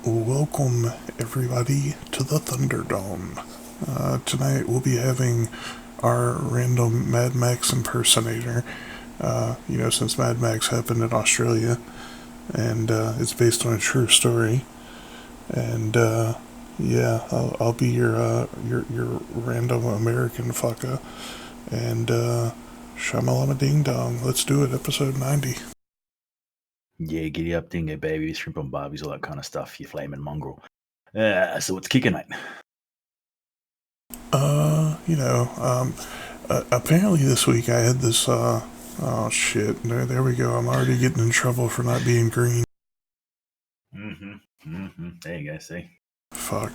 Welcome, everybody, to the Thunderdome. Tonight we'll be having our random Mad Max impersonator. Since Mad Max happened in Australia, and it's based on a true story. And yeah, I'll be your random American fucker. And shamalama ding dong. Let's do it. Episode 90. Yeah, giddy up, dingo, baby, shrimp on barbies, all that kind of stuff, you flaming mongrel. So what's kicking, mate? Uh, you know, um, Apparently this week I had this. Oh shit! There we go. I'm already getting in trouble for not being green. There you go, see? Fuck.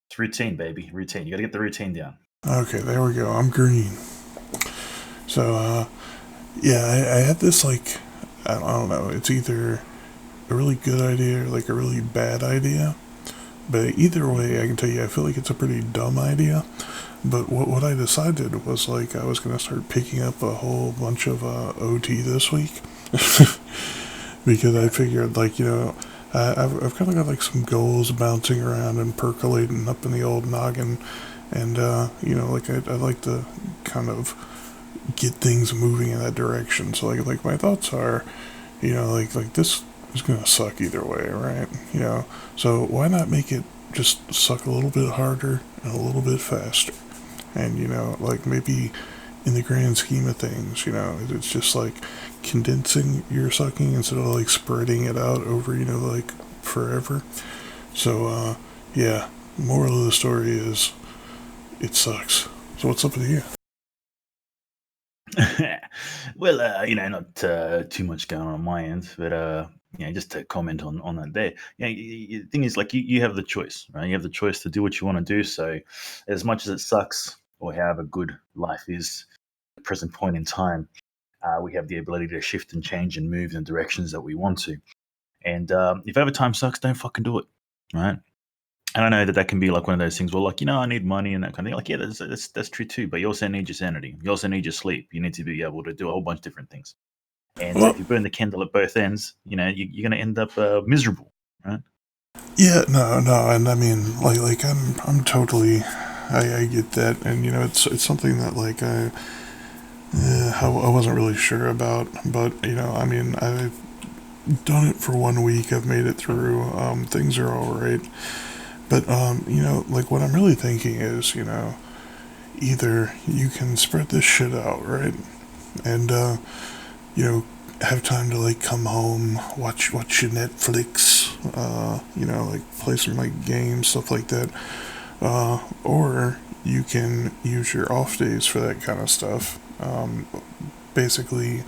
It's routine, baby, routine. You got to get the routine down. Okay, there we go. I'm green. So, yeah, I had this like, I don't know. It's either a really good idea or like a really bad idea. But either way, I can tell you, I feel like it's a pretty dumb idea. But what I decided was like I was gonna start picking up a whole bunch of OT this week. Because I figured, like, I've kind of got like some goals bouncing around and percolating up in the old noggin, and like I'd like to kind of get things moving in that direction. So like my thoughts are, like this is gonna suck either way, right? So why not make it just suck a little bit harder and a little bit faster? And like maybe in the grand scheme of things, it's just like condensing your sucking instead of like spreading it out over, like forever. So, yeah, moral of the story is it sucks. So, what's up with you? Well, not too much going on my end, but just to comment on that there. Yeah, the thing is, like, you have the choice, right? You have the choice to do what you want to do. So, as much as it sucks, or however good life is at the present point in time, we have the ability to shift and change and move in the directions that we want to. And if overtime sucks, don't fucking do it, right? And I know that that can be like one of those things where, like, I need money and that kind of thing. Like, yeah, that's true too. But you also need your sanity. You also need your sleep. You need to be able to do a whole bunch of different things. And Well, if you burn the candle at both ends, you're going to end up miserable, right? yeah, no, and I mean, like I'm totally, I get that, and it's something that like I wasn't really sure about, but I mean, I've done it for 1 week. I've made it through. Things are all right. But like what I'm really thinking is, either you can spread this shit out, right? And you know, have time to like come home, watch your Netflix, like play some like games, stuff like that. Or you can use your off days for that kind of stuff. Basically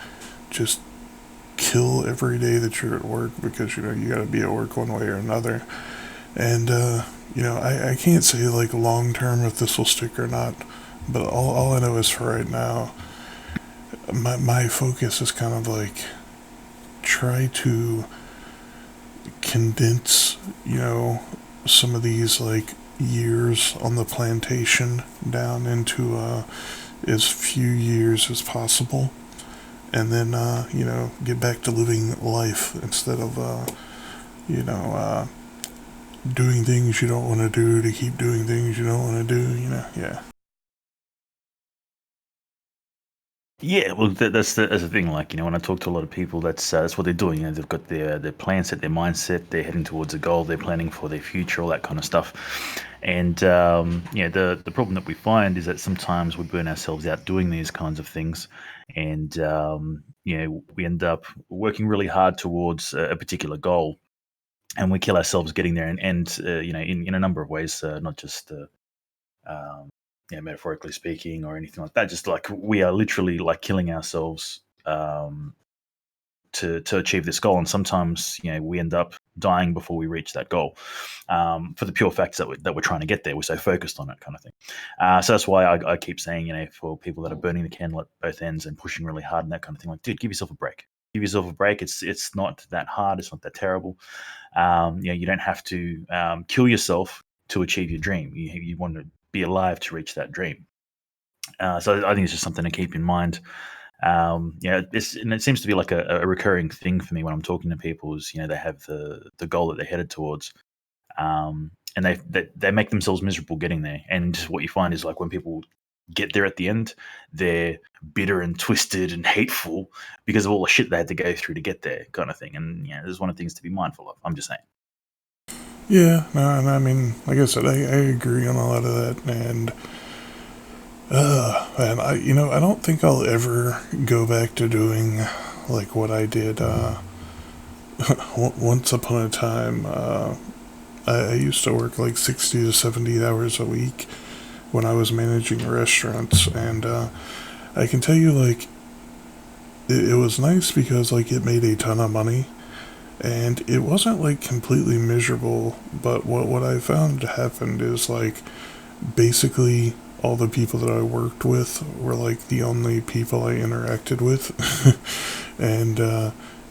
just kill every day that you're at work because you got to be at work one way or another. And I can't say like long term if this will stick or not, but all I know is for right now, my focus is kind of like try to condense, some of these like years on the plantation down into as few years as possible, and then get back to living life instead of you know doing things you don't want to do to keep doing things you don't want to do. Yeah. Yeah, well, that's the thing. Like, when I talk to a lot of people, that's what they're doing. They've got their plan set, their mindset. They're heading towards a goal. They're planning for their future, all that kind of stuff. And the problem that we find is that sometimes we burn ourselves out doing these kinds of things, and we end up working really hard towards a particular goal, and we kill ourselves getting there. And in a number of ways, not just um, metaphorically speaking or anything like that. Just like we are literally like killing ourselves to achieve this goal, and sometimes we end up dying before we reach that goal for the pure fact that we're trying to get there. We're so focused on it, kind of thing. So that's why I keep saying, for people that are burning the candle at both ends and pushing really hard and that kind of thing, like, dude, give yourself a break. Give yourself a break. It's not that hard. It's not that terrible. You don't have to kill yourself to achieve your dream. You want to be alive to reach that dream. So I think it's just something to keep in mind. And it seems to be like a recurring thing for me when I'm talking to people. Is they have the goal that they're headed towards, and they make themselves miserable getting there. And what you find is like when people get there at the end, they're bitter and twisted and hateful because of all the shit they had to go through to get there, kind of thing. And this is one of the things to be mindful of. I'm just saying. Yeah, no, and I mean, like I said, I agree on a lot of that, and I don't think I'll ever go back to doing like what I did once upon a time. I used to work like 60 to 70 hours a week when I was managing restaurants, and I can tell you, like, it was nice because like it made a ton of money, and it wasn't like completely miserable. But what I found happened is like basically all the people that I worked with were like the only people I interacted with, and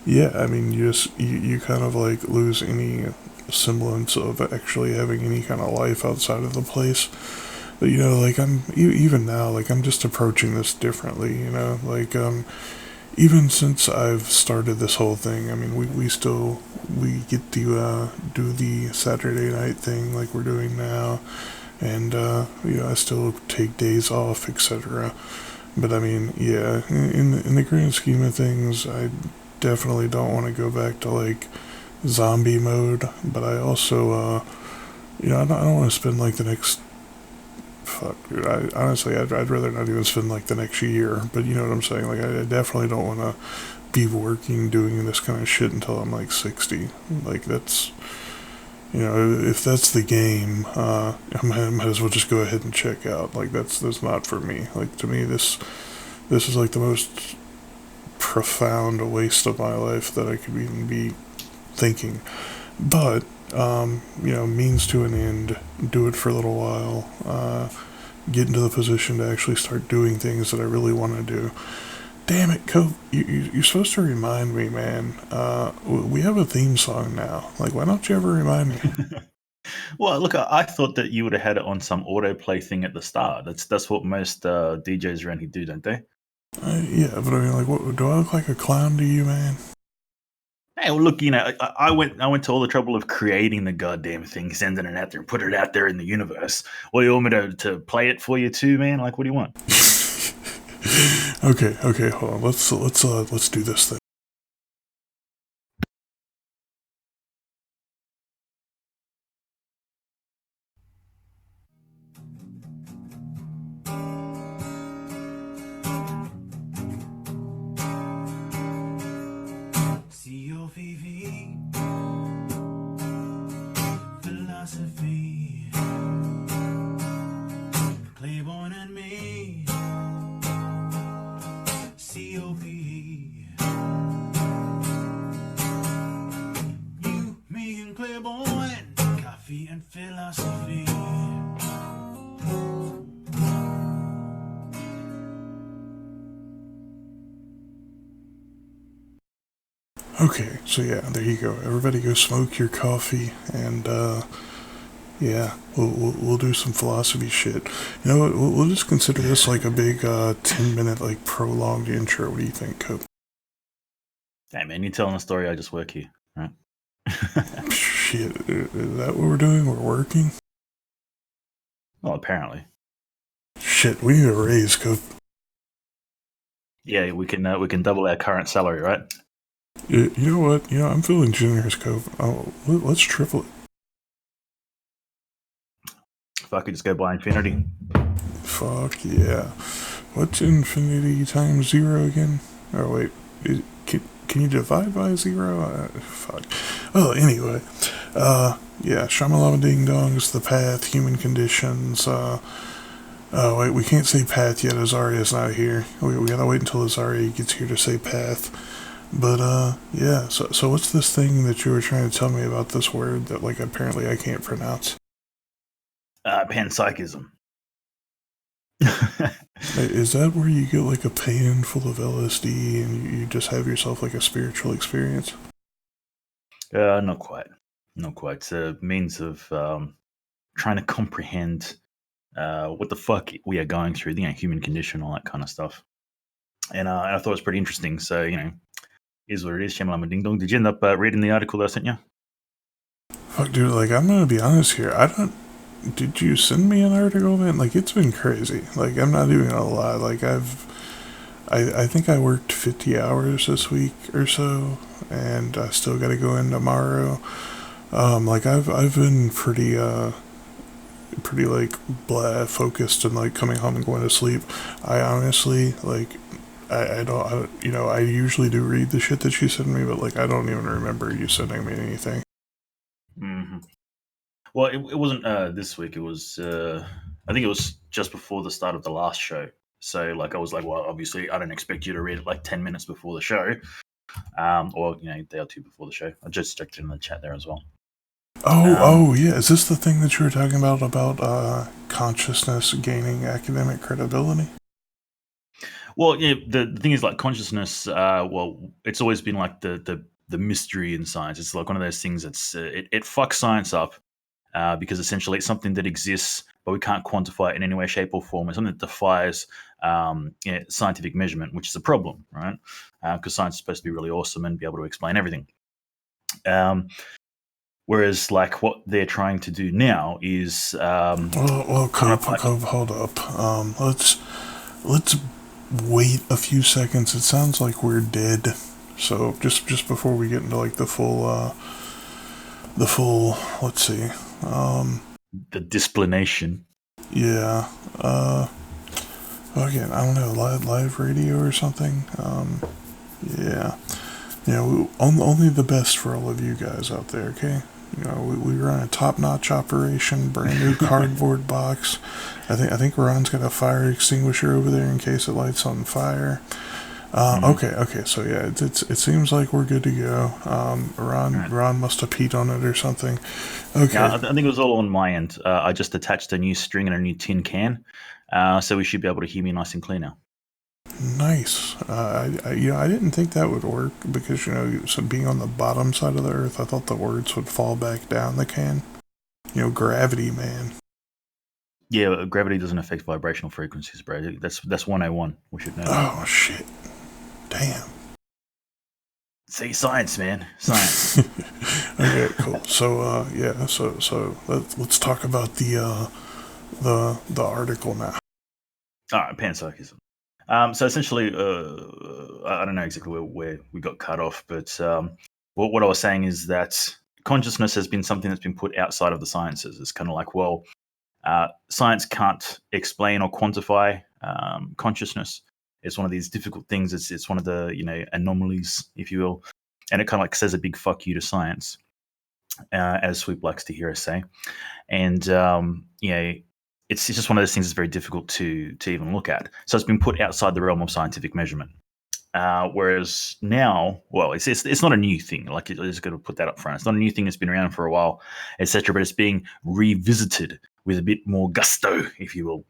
yeah, I mean you kind of like lose any semblance of actually having any kind of life outside of the place. But like even now, like I'm just approaching this differently. Like even since I've started this whole thing, I mean, we get to do the Saturday night thing like we're doing now, and I still take days off, etc. But I mean, yeah, in the grand scheme of things, I definitely don't want to go back to like zombie mode. But I also, I don't want to spend like the next fuck, dude. I'd rather not even spend like the next year. But you know what I'm saying? Like, I definitely don't want to be working doing this kind of shit until I'm like 60. Like, that's, if that's the game, I might as well just go ahead and check out. Like, that's not for me. Like, to me, this is like the most profound waste of my life that I could even be thinking. But means to an end. Do it for a little while. Get into the position to actually start doing things that I really want to do. Damn it, Cove! You're supposed to remind me, man. We have a theme song now. Like, why don't you ever remind me? Well, look, I thought that you would have had it on some autoplay thing at the start. That's what most DJs around here do, don't they? Yeah, but I mean, like, what do I look like a clown to you, man? Hey, well, look, I went to all the trouble of creating the goddamn thing, sending it out there, and put it out there in the universe. What do you want me to play it for you too, man? Like, what do you want? Okay, hold on. Let's do this thing. COVV philosophy, Claiborne and me, COP, you, me, and Claiborne, coffee and philosophy. Okay, so yeah, there you go. Everybody go smoke your coffee, and yeah, we'll do some philosophy shit. You know what? We'll just consider this like a big 10-minute like prolonged intro. What do you think, Cope? Hey, man, you're telling a story. I just work here, right? Shit, is that what we're doing? We're working. Well, apparently. Shit, we need a raise, Cope. Yeah, we can double our current salary, right? You know what? I'm feeling generous, Cope. Oh, let's triple it. If I could just go buy Infinity. Fuck yeah. What's infinity times zero again? Oh wait, can you divide by zero? Fuck. Well, anyway, yeah, Shamalama Ding Dong's The Path, Human Conditions. Oh wait, we can't say Path yet. Azaria's not here. We gotta wait until Azaria gets here to say Path. But yeah. So what's this thing that you were trying to tell me about this word that like apparently I can't pronounce? Panpsychism. Is that where you get like a pan full of LSD and you just have yourself like a spiritual experience? Not quite. Not quite. It's a means of trying to comprehend what the fuck we are going through, human condition, all that kind of stuff. and I thought it was pretty interesting. So is what it is. Shamalama ding dong. Did you end up reading the article that I sent you? Fuck, dude, like, I'm gonna be honest here. I don't. Did you send me an article, man? Like, it's been crazy. Like, I'm not even gonna lie. Like, I think I worked 50 hours this week or so, and I still gotta go in tomorrow. Like, I've been pretty like blah focused and like coming home and going to sleep. I honestly like I usually do read the shit that you send me, but like I don't even remember you sending me anything. Hmm. Well, it wasn't this week. It was I think it was just before the start of the last show. So like I was like, well, obviously I don't expect you to read it like 10 minutes before the show, or a day or two before the show. I just checked it in the chat there as well. Oh yeah, is this the thing that you were talking about consciousness gaining academic credibility? Well, yeah, the thing is like consciousness. Well, it's always been like the mystery in science. It's like one of those things that's it fucks science up because essentially it's something that exists, but we can't quantify it in any way, shape, or form. It's something that defies scientific measurement, which is a problem, right? Because science is supposed to be really awesome and be able to explain everything. Um, Whereas, like, what they're trying to do now is Well, kind of like, Cove, hold up. Let's wait a few seconds. It sounds like we're dead. So just before we get into like the full, let's see. the displanation. Yeah. Again, I don't know, live radio or something. Yeah. Only the best for all of you guys out there, okay? We run a top-notch operation, brand new cardboard box. I think Ron's got a fire extinguisher over there in case it lights on fire. Okay, so yeah, it seems like we're good to go. Ron must have peed on it or something. Okay. Yeah, I think it was all on my end. I just attached a new string and a new tin can, so we should be able to hear me nice and clear now. Nice. I didn't think that would work because so being on the bottom side of the earth, I thought the words would fall back down the can. Gravity, man. Yeah, gravity doesn't affect vibrational frequencies, bro. That's 101. We should know. Oh shit. Damn. See, science, man, science. Okay, cool. So yeah, so let's talk about the article now. All right, panpsychism. So essentially, I don't know exactly where we got cut off, but what I was saying is that consciousness has been something that's been put outside of the sciences. It's kind of like, well, science can't explain or quantify consciousness. It's one of these difficult things. It's one of the anomalies, if you will, and it kind of like says a big fuck you to science, as Sweep likes to hear us say, and it's just one of those things that's very difficult to even look at. So it's been put outside the realm of scientific measurement. Whereas now, well, it's not a new thing. Like, I just got to put that up front. It's not a new thing. It's been around for a while, etc. But it's being revisited with a bit more gusto, if you will,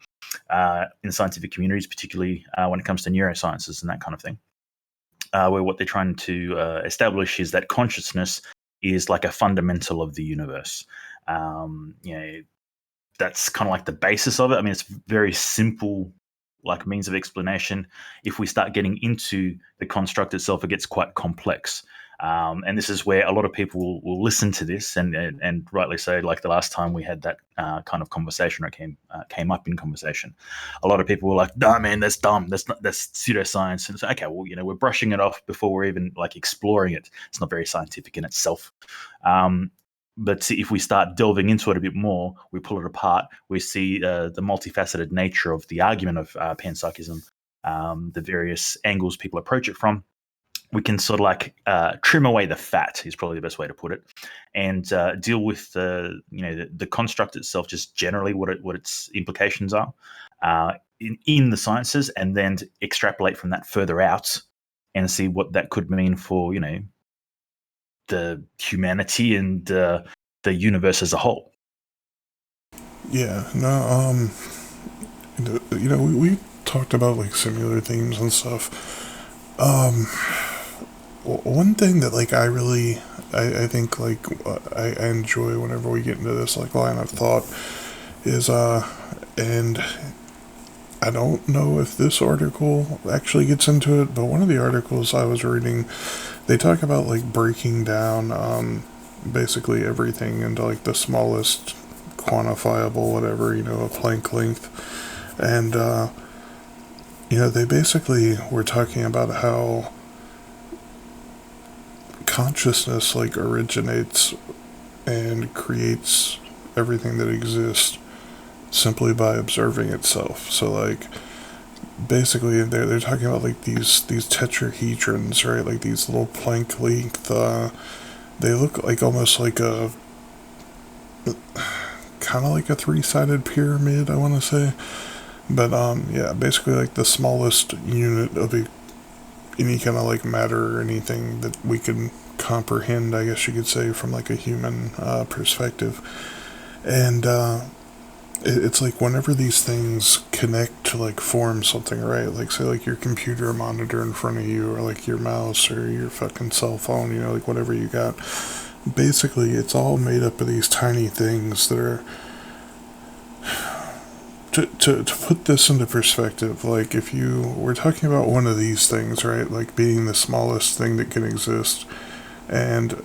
in scientific communities, particularly when it comes to neurosciences and that kind of thing. Where what they're trying to establish is that consciousness is like a fundamental of the universe. That's kind of like the basis of it. I mean, it's very simple, like means of explanation. If we start getting into the construct itself, it gets quite complex. And this is where a lot of people will listen to this, and rightly so. Like the last time we had that kind of conversation, or came up in conversation, a lot of people were like, "Nah, man, that's dumb. That's pseudoscience." And it's like, okay, well, we're brushing it off before we're even like exploring it. It's not very scientific in itself. But see, if we start delving into it a bit more, we pull it apart, we see the multifaceted nature of the argument of panpsychism, the various angles people approach it from. We can sort of like trim away the fat is probably the best way to put it, and deal with the construct itself, just generally what its implications are in the sciences, and then extrapolate from that further out and see what that could mean for the humanity and the universe as a whole. Yeah, no, we talked about like similar themes and stuff. One thing that like I think like I enjoy whenever we get into this like line of thought is and I don't know if this article actually gets into it, but one of the articles I was reading, they talk about like breaking down basically everything into like the smallest quantifiable whatever, a Planck length. And they basically were talking about how consciousness like originates and creates everything that exists simply by observing itself. So like basically they're talking about like these tetrahedrons, right? Like these little Planck length. They look like almost like a kind of like a three-sided pyramid, I want to say. But yeah, basically like the smallest unit of any kind of like matter or anything that we can comprehend, I guess you could say, from like a human perspective. And it's like whenever these things connect to like form something, right? Like say like your computer monitor in front of you, or like your mouse or your fucking cell phone, like whatever you got. Basically, it's all made up of these tiny things that are. To put this into perspective, like if we're talking about one of these things, right? Like being the smallest thing that can exist, and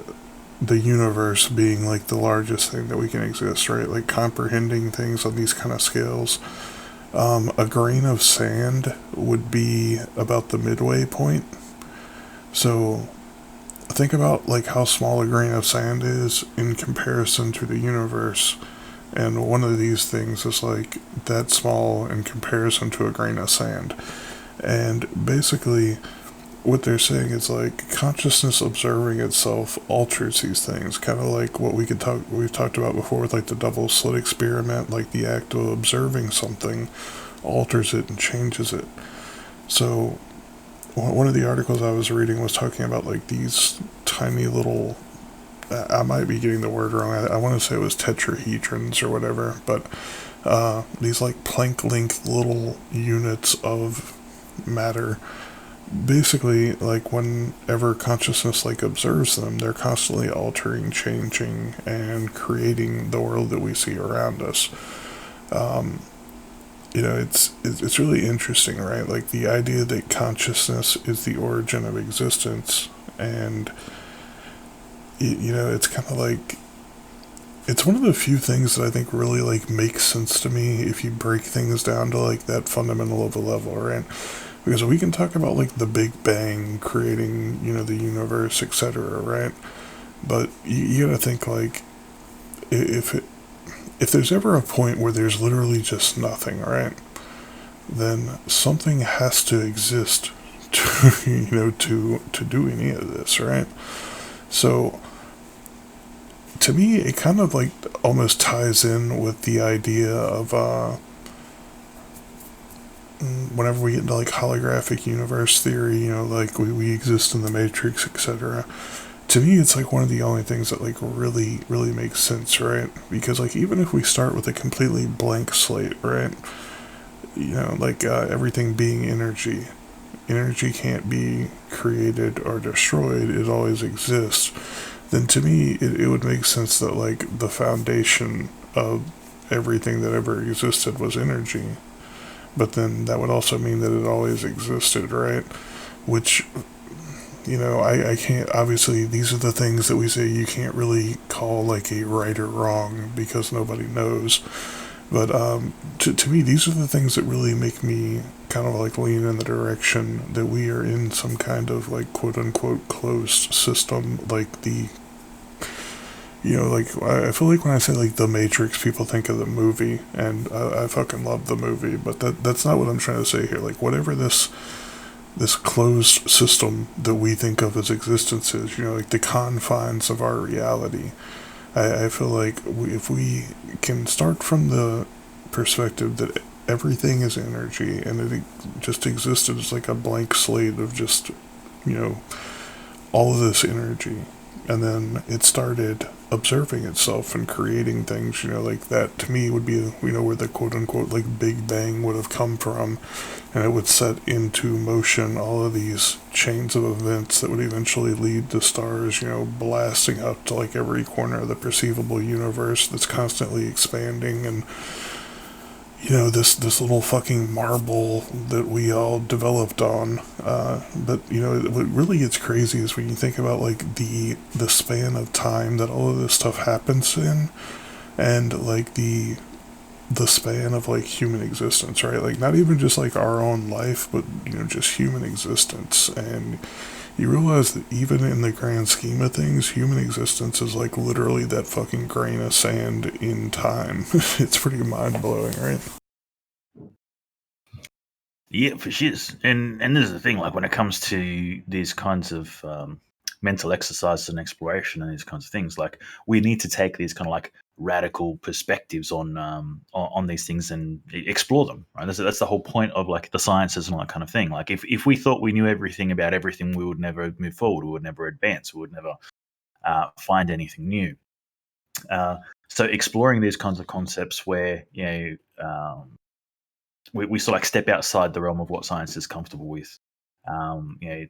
the universe being like the largest thing that we can exist, right? Like comprehending things on these kind of scales. A grain of sand would be about the midway point. So think about like how small a grain of sand is in comparison to the universe. And one of these things is like that small in comparison to a grain of sand. And basically, what they're saying is like consciousness observing itself alters these things, kind of like what we've talked about before with like the double slit experiment. Like the act of observing something alters it and changes it. So one of the articles I was reading was talking about like these tiny little, I might be getting the word wrong, I want to say it was tetrahedrons or whatever, but these like Planck length little units of matter. Basically, like whenever consciousness like observes them, they're constantly altering, changing, and creating the world that we see around us. It's really interesting, right? Like the idea that consciousness is the origin of existence, and it's kind of like it's one of the few things that I think really like makes sense to me if you break things down to like that fundamental of a level, right? Because we can talk about like the Big Bang creating, the universe, etc., right? But you gotta think like if there's ever a point where there's literally just nothing, right? Then something has to exist to to do any of this, right? So to me, it kind of like almost ties in with the idea of whenever we get into like holographic universe theory, like we exist in the Matrix, etc. To me, it's like one of the only things that like really, really makes sense, right? Because like even if we start with a completely blank slate, right? Like everything being energy. Energy can't be created or destroyed. It always exists. Then to me, it would make sense that like the foundation of everything that ever existed was energy. But then that would also mean that it always existed, right? Which, I can't, obviously, these are the things that we say you can't really call like a right or wrong because nobody knows. But to me, these are the things that really make me kind of like lean in the direction that we are in some kind of like quote unquote closed system, like like I feel like when I say like the Matrix, people think of the movie, and I fucking love the movie, but that's not what I'm trying to say here. Like whatever this closed system that we think of as existence is, like the confines of our reality. I feel like if we can start from the perspective that everything is energy and it just existed as like a blank slate of just, all of this energy, and then it started observing itself and creating things, like that to me would be, where the quote unquote like Big Bang would have come from, and it would set into motion all of these chains of events that would eventually lead to stars, blasting up to like every corner of the perceivable universe that's constantly expanding, and this little fucking marble that we all developed on. But what really gets crazy is when you think about like the span of time that all of this stuff happens in, and like the span of like human existence, right? Like not even just like our own life, but just human existence. And you realize that even in the grand scheme of things, human existence is like literally that fucking grain of sand in time. It's pretty mind blowing, right? Yeah, for sure. And this is the thing, like when it comes to these kinds of mental exercises and exploration and these kinds of things, like we need to take these kind of like radical perspectives on these things and explore them. Right, that's the whole point of like the sciences and all that kind of thing. Like if we thought we knew everything about everything, we would never move forward. We would never advance. We would never find anything new. Uh, so exploring these kinds of concepts where we sort of like step outside the realm of what science is comfortable with.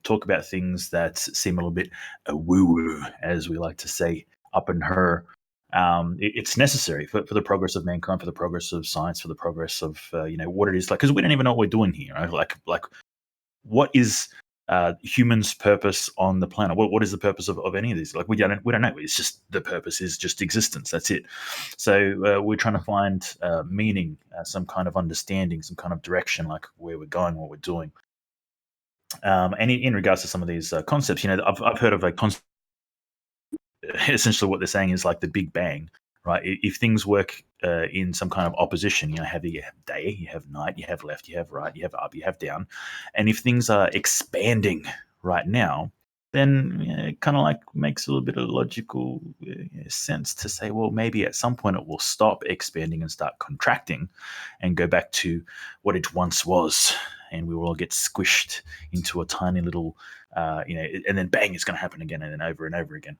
Talk about things that seem a little bit woo-woo, as we like to say up in her. It's necessary for the progress of mankind, for the progress of science, for the progress of what it is like. Because we don't even know what we're doing here. Right? Like what is humans' purpose on the planet? What is the purpose of any of these? Like we don't know. It's just the purpose is just existence. That's it. So we're trying to find meaning, some kind of understanding, some kind of direction, like where we're going, what we're doing. And in regards to some of these concepts, I've heard of a concept. Essentially, what they're saying is like the Big Bang, right? If things work in some kind of opposition, you have day, you have night, you have left, you have right, you have up, you have down, and if things are expanding right now, then it kind of like makes a little bit of logical sense to say, well, maybe at some point it will stop expanding and start contracting, and go back to what it once was, and we will all get squished into a tiny little, and then bang, it's going to happen again and then over and over again.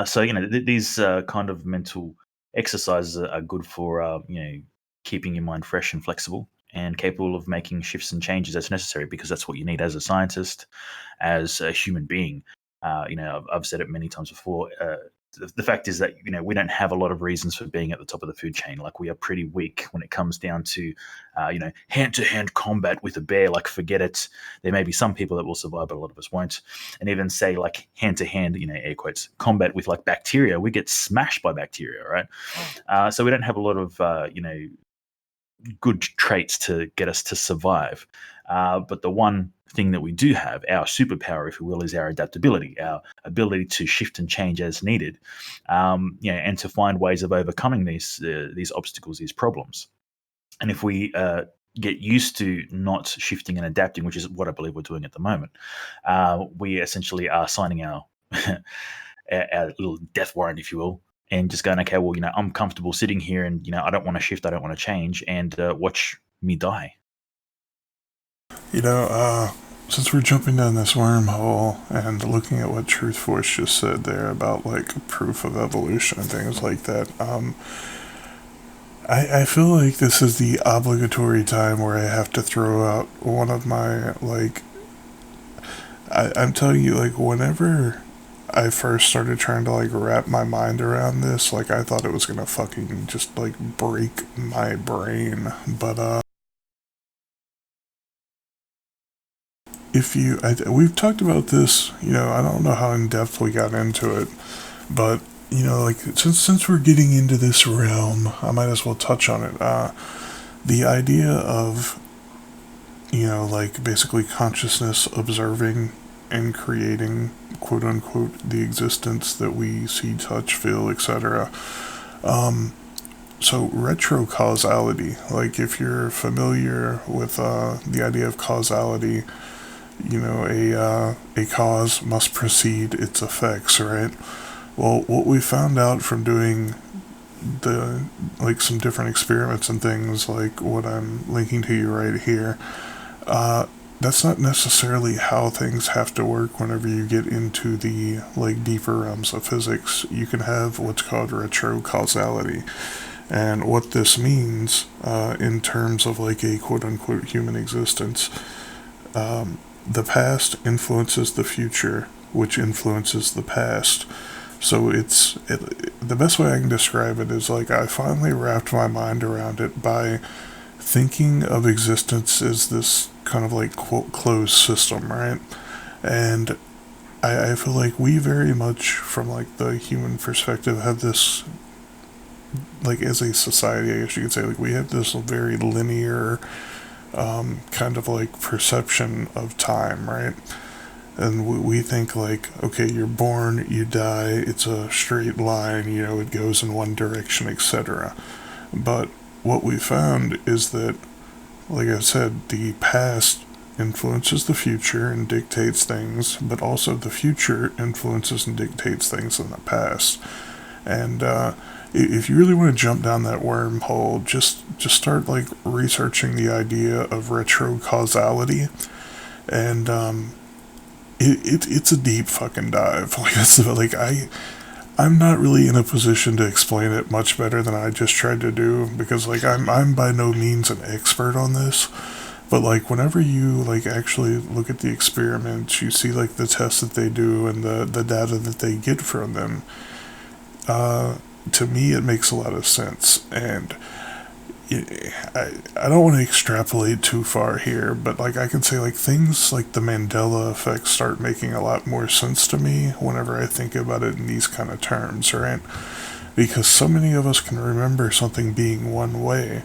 So these kind of mental exercises are good for keeping your mind fresh and flexible and capable of making shifts and changes as necessary, because that's what you need as a scientist, as a human being. I've said it many times before. The fact is that we don't have a lot of reasons for being at the top of the food chain. Like we are pretty weak when it comes down to hand to hand combat with a bear. Like forget it. There may be some people that will survive, but a lot of us won't. And even say like hand to hand, air quotes, combat with like bacteria, we get smashed by bacteria, right? So we don't have a lot of good traits to get us to survive. But the one thing that we do have, our superpower, if you will, is our adaptability, our ability to shift and change as needed, and to find ways of overcoming these obstacles, these problems. And if we get used to not shifting and adapting, which is what I believe we're doing at the moment, we essentially are signing our our little death warrant, if you will, and just going, okay, well, I'm comfortable sitting here, and I don't want to shift, I don't want to change, and watch me die. Since we're jumping down this wormhole and looking at what Truth Force just said there about like proof of evolution and things like that, I feel like this is the obligatory time where I have to throw out one of my like. I'm telling you, like whenever I first started trying to like wrap my mind around this, like I thought it was gonna fucking just like break my brain. But we've talked about this, I don't know how in depth we got into it, but like since we're getting into this realm, I might as well touch on it. The idea of like basically consciousness observing and creating, quote unquote, the existence that we see, touch, feel, etc. So retrocausality, like if you're familiar with the idea of causality, a cause must precede its effects, right? Well, what we found out from doing some different experiments and things like what I'm linking to you right here, that's not necessarily how things have to work whenever you get into the like deeper realms of physics. You can have what's called retrocausality. And what this means in terms of like a quote unquote human existence, the past influences the future, which influences the past. So the best way I can describe it is like I finally wrapped my mind around it by thinking of existence as this kind of like quote closed system, right? And I feel like we very much, from like the human perspective, have this, like as a society, I guess you could say, like we have this very linear kind of like perception of time, right? And we think like, okay, you're born, you die, it's a straight line, it goes in one direction, etc. But what we found is that, like I said, the past influences the future and dictates things, but also the future influences and dictates things in the past. And if you really want to jump down that wormhole, just start like researching the idea of retrocausality, and it's a deep fucking dive. Like I'm not really in a position to explain it much better than I just tried to do, because like I'm by no means an expert on this. But like whenever you like actually look at the experiments, you see like the tests that they do and the data that they get from them. To me, it makes a lot of sense, and I don't want to extrapolate too far here, but like I can say like things like the Mandela effect start making a lot more sense to me whenever I think about it in these kind of terms, right? Because so many of us can remember something being one way,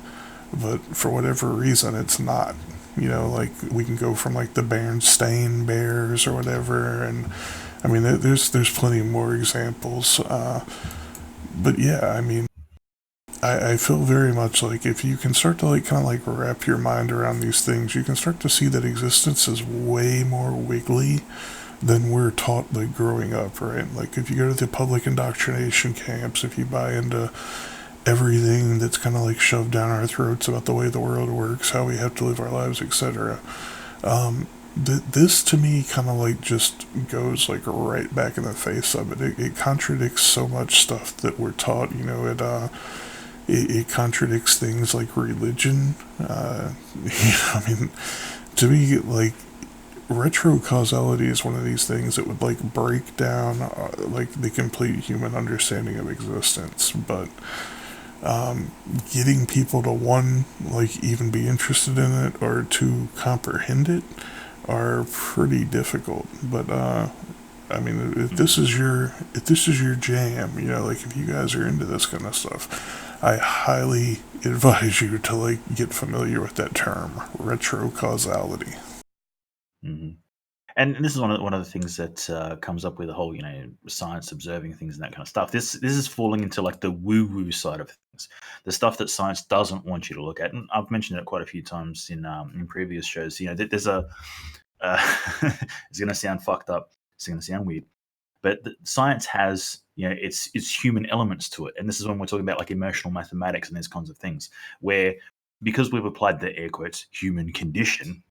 but for whatever reason it's not. Like we can go from like the Berenstain Bears or whatever, and I mean there's plenty more examples. But yeah, I mean, I feel very much like if you can start to like kind of like wrap your mind around these things, you can start to see that existence is way more wiggly than we're taught like growing up, right? Like if you go to the public indoctrination camps, if you buy into everything that's kind of like shoved down our throats about the way the world works, how we have to live our lives, etc. This to me kind of like just goes like right back in the face of it. It contradicts so much stuff that we're taught. It contradicts things like religion. I mean, to me, like retrocausality is one of these things that would like break down like the complete human understanding of existence. But getting people to one like even be interested in it or to comprehend it are pretty difficult. But I mean, if this is your jam, like if you guys are into this kind of stuff, I highly advise you to like get familiar with that term, retrocausality. Hmm. And this is one of the things that comes up with the whole, science observing things and that kind of stuff. This is falling into like the woo woo side of things, the stuff that science doesn't want you to look at. And I've mentioned it quite a few times in previous shows. There's a it's going to sound fucked up. It's going to sound weird, but science has its human elements to it. And this is when we're talking about like emotional mathematics and these kinds of things, where because we've applied the air quotes human condition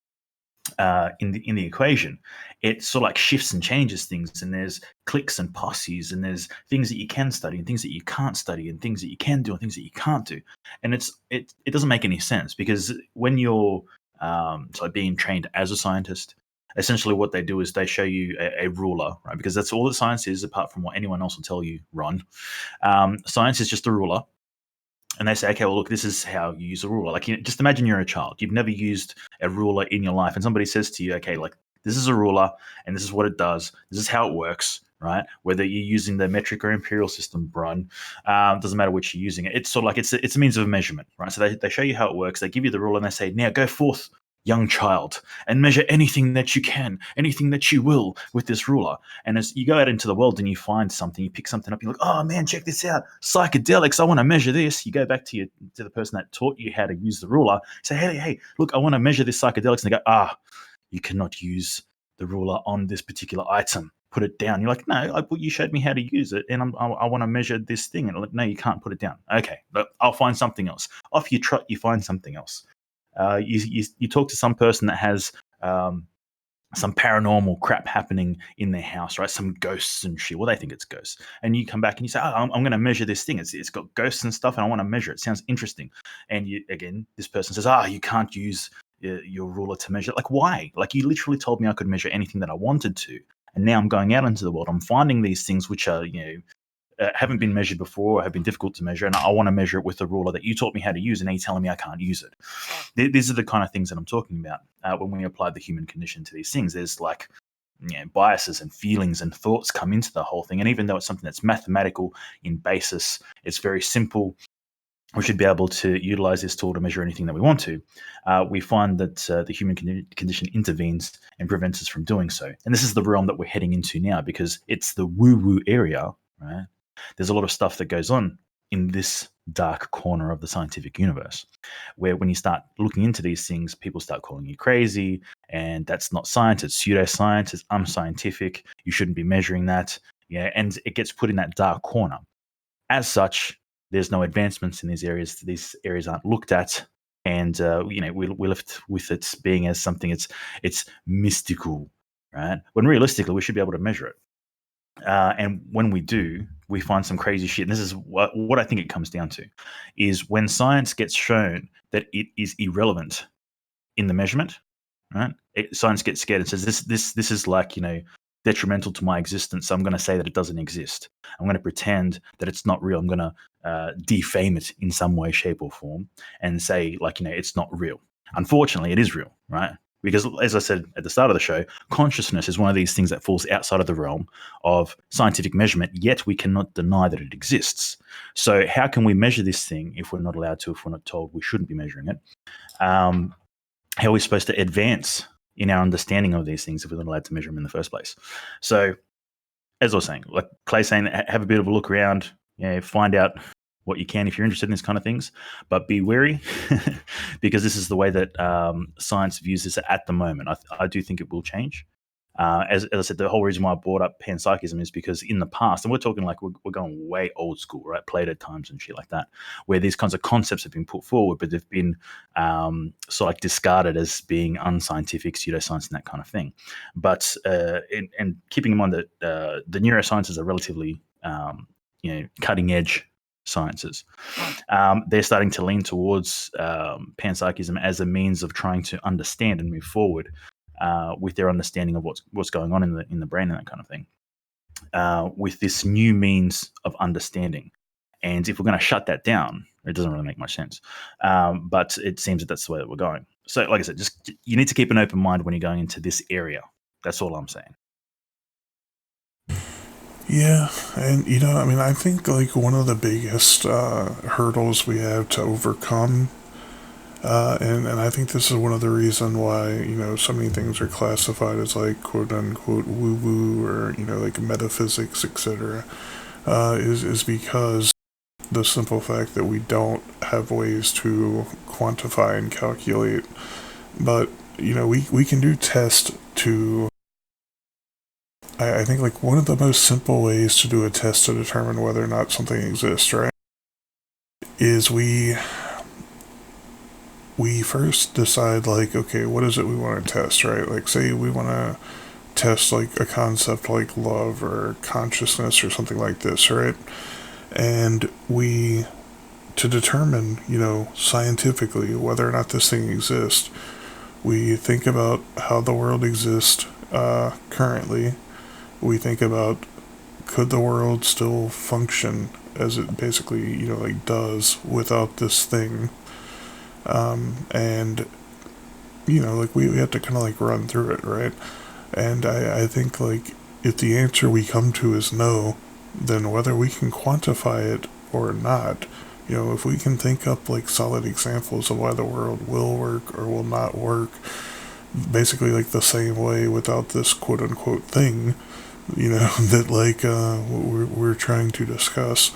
in the equation, it sort of like shifts and changes things. And there's cliques and posses, and there's things that you can study and things that you can't study, and things that you can do and things that you can't do. And it doesn't make any sense, because when you're so being trained as a scientist, essentially what they do is they show you a ruler, right? Because that's all that science is, apart from what anyone else will tell you, Ron. Science is just a ruler, and they say, okay, well, look, this is how you use a ruler. Like, just imagine you're a child. You've never used a ruler in your life, and somebody says to you, okay, like, this is a ruler, and this is what it does. This is how it works, right? Whether you're using the metric or imperial system, Brun, doesn't matter which you're using. It's sort of like it's a means of measurement, right? So they show you how it works. They give you the ruler, and they say, now go forth, young child, and measure anything that you can, anything that you will with this ruler. And as you go out into the world and you find something, you pick something up, you're like, oh man, check this out, psychedelics, I want to measure this. You go back to the person that taught you how to use the ruler, say, hey, look, I want to measure this psychedelics. And they go, you cannot use the ruler on this particular item. Put it down. You're like, no, you showed me how to use it, and I want to measure this thing. And like, no, you can't put it down. Okay, look, I'll find something else. Off you trot, you find something else. You talk to some person that has some paranormal crap happening in their house, right? Some ghosts and shit. Well, they think it's ghosts. And you come back and you say, I'm going to measure this thing. It's got ghosts and stuff, and I want to measure it. Sounds interesting. And this person says, you can't use your ruler to measure. Like, why? Like, you literally told me I could measure anything that I wanted to, And now I'm going out into the world. I'm finding these things which are, haven't been measured before or have been difficult to measure, and I want to measure it with the ruler that you taught me how to use, and now you're telling me I can't use it. These are the kind of things that I'm talking about when we apply the human condition to these things. There's like biases and feelings and thoughts come into the whole thing, and even though it's something that's mathematical in basis, it's very simple. We should be able to utilize this tool to measure anything that we want to. We find that the human condition intervenes and prevents us from doing so. And this is the realm that we're heading into now, because it's the woo-woo area, right? There's a lot of stuff that goes on in this dark corner of the scientific universe, where when you start looking into these things, people start calling you crazy, and that's not science, it's pseudoscience, it's unscientific, you shouldn't be measuring that. Yeah, and it gets put in that dark corner. As such, there's no advancements in these areas. These areas aren't looked at, and we're left with it being as something it's mystical, right? When realistically, we should be able to measure it. And when we do, we find some crazy shit. And this is what I think it comes down to, is when science gets shown that it is irrelevant in the measurement, right? Science gets scared and says this is like detrimental to my existence. So I'm going to say that it doesn't exist. I'm going to pretend that it's not real. I'm going to defame it in some way, shape, or form, and say it's not real. Unfortunately, it is real, right? Because as I said at the start of the show, consciousness is one of these things that falls outside of the realm of scientific measurement, yet we cannot deny that it exists. So how can we measure this thing if we're not allowed to, if we're not told we shouldn't be measuring it? How are we supposed to advance in our understanding of these things if we're not allowed to measure them in the first place? So as I was saying, like Clay's saying, have a bit of a look around, find out what you can if you're interested in these kind of things, but be wary because this is the way that science views this at the moment. I do think it will change. As I said, the whole reason why I brought up panpsychism is because in the past, and we're talking like we're going way old school, right? Plato times and shit like that, where these kinds of concepts have been put forward, but they've been sort of like discarded as being unscientific, pseudoscience, and that kind of thing. But and keeping in mind that the neurosciences are relatively cutting edge sciences, they're starting to lean towards panpsychism as a means of trying to understand and move forward with their understanding of what's going on in the brain and that kind of thing, with this new means of understanding. And if we're going to shut that down, it doesn't really make much sense. But it seems that that's the way that we're going. So, like I said, just you need to keep an open mind when you're going into this area. That's all I'm saying. Yeah, and I think like one of the biggest hurdles we have to overcome, and I think this is one of the reason why so many things are classified as like quote unquote woo woo or like metaphysics, etc. Is because the simple fact that we don't have ways to quantify and calculate, but we can do tests to. I think like one of the most simple ways to do a test to determine whether or not something exists, right, is we first decide like, okay, what is it we want to test, right? Like say we want to test like a concept like love or consciousness or something like this, right? And to determine, scientifically whether or not this thing exists, we think about how the world exists currently. We think about, could the world still function as it basically, does without this thing? And, like we have to kind of like run through it, right? And I think like if the answer we come to is no, then whether we can quantify it or not, if we can think up like solid examples of why the world will work or will not work, basically like the same way without this quote unquote thing, that like we're trying to discuss,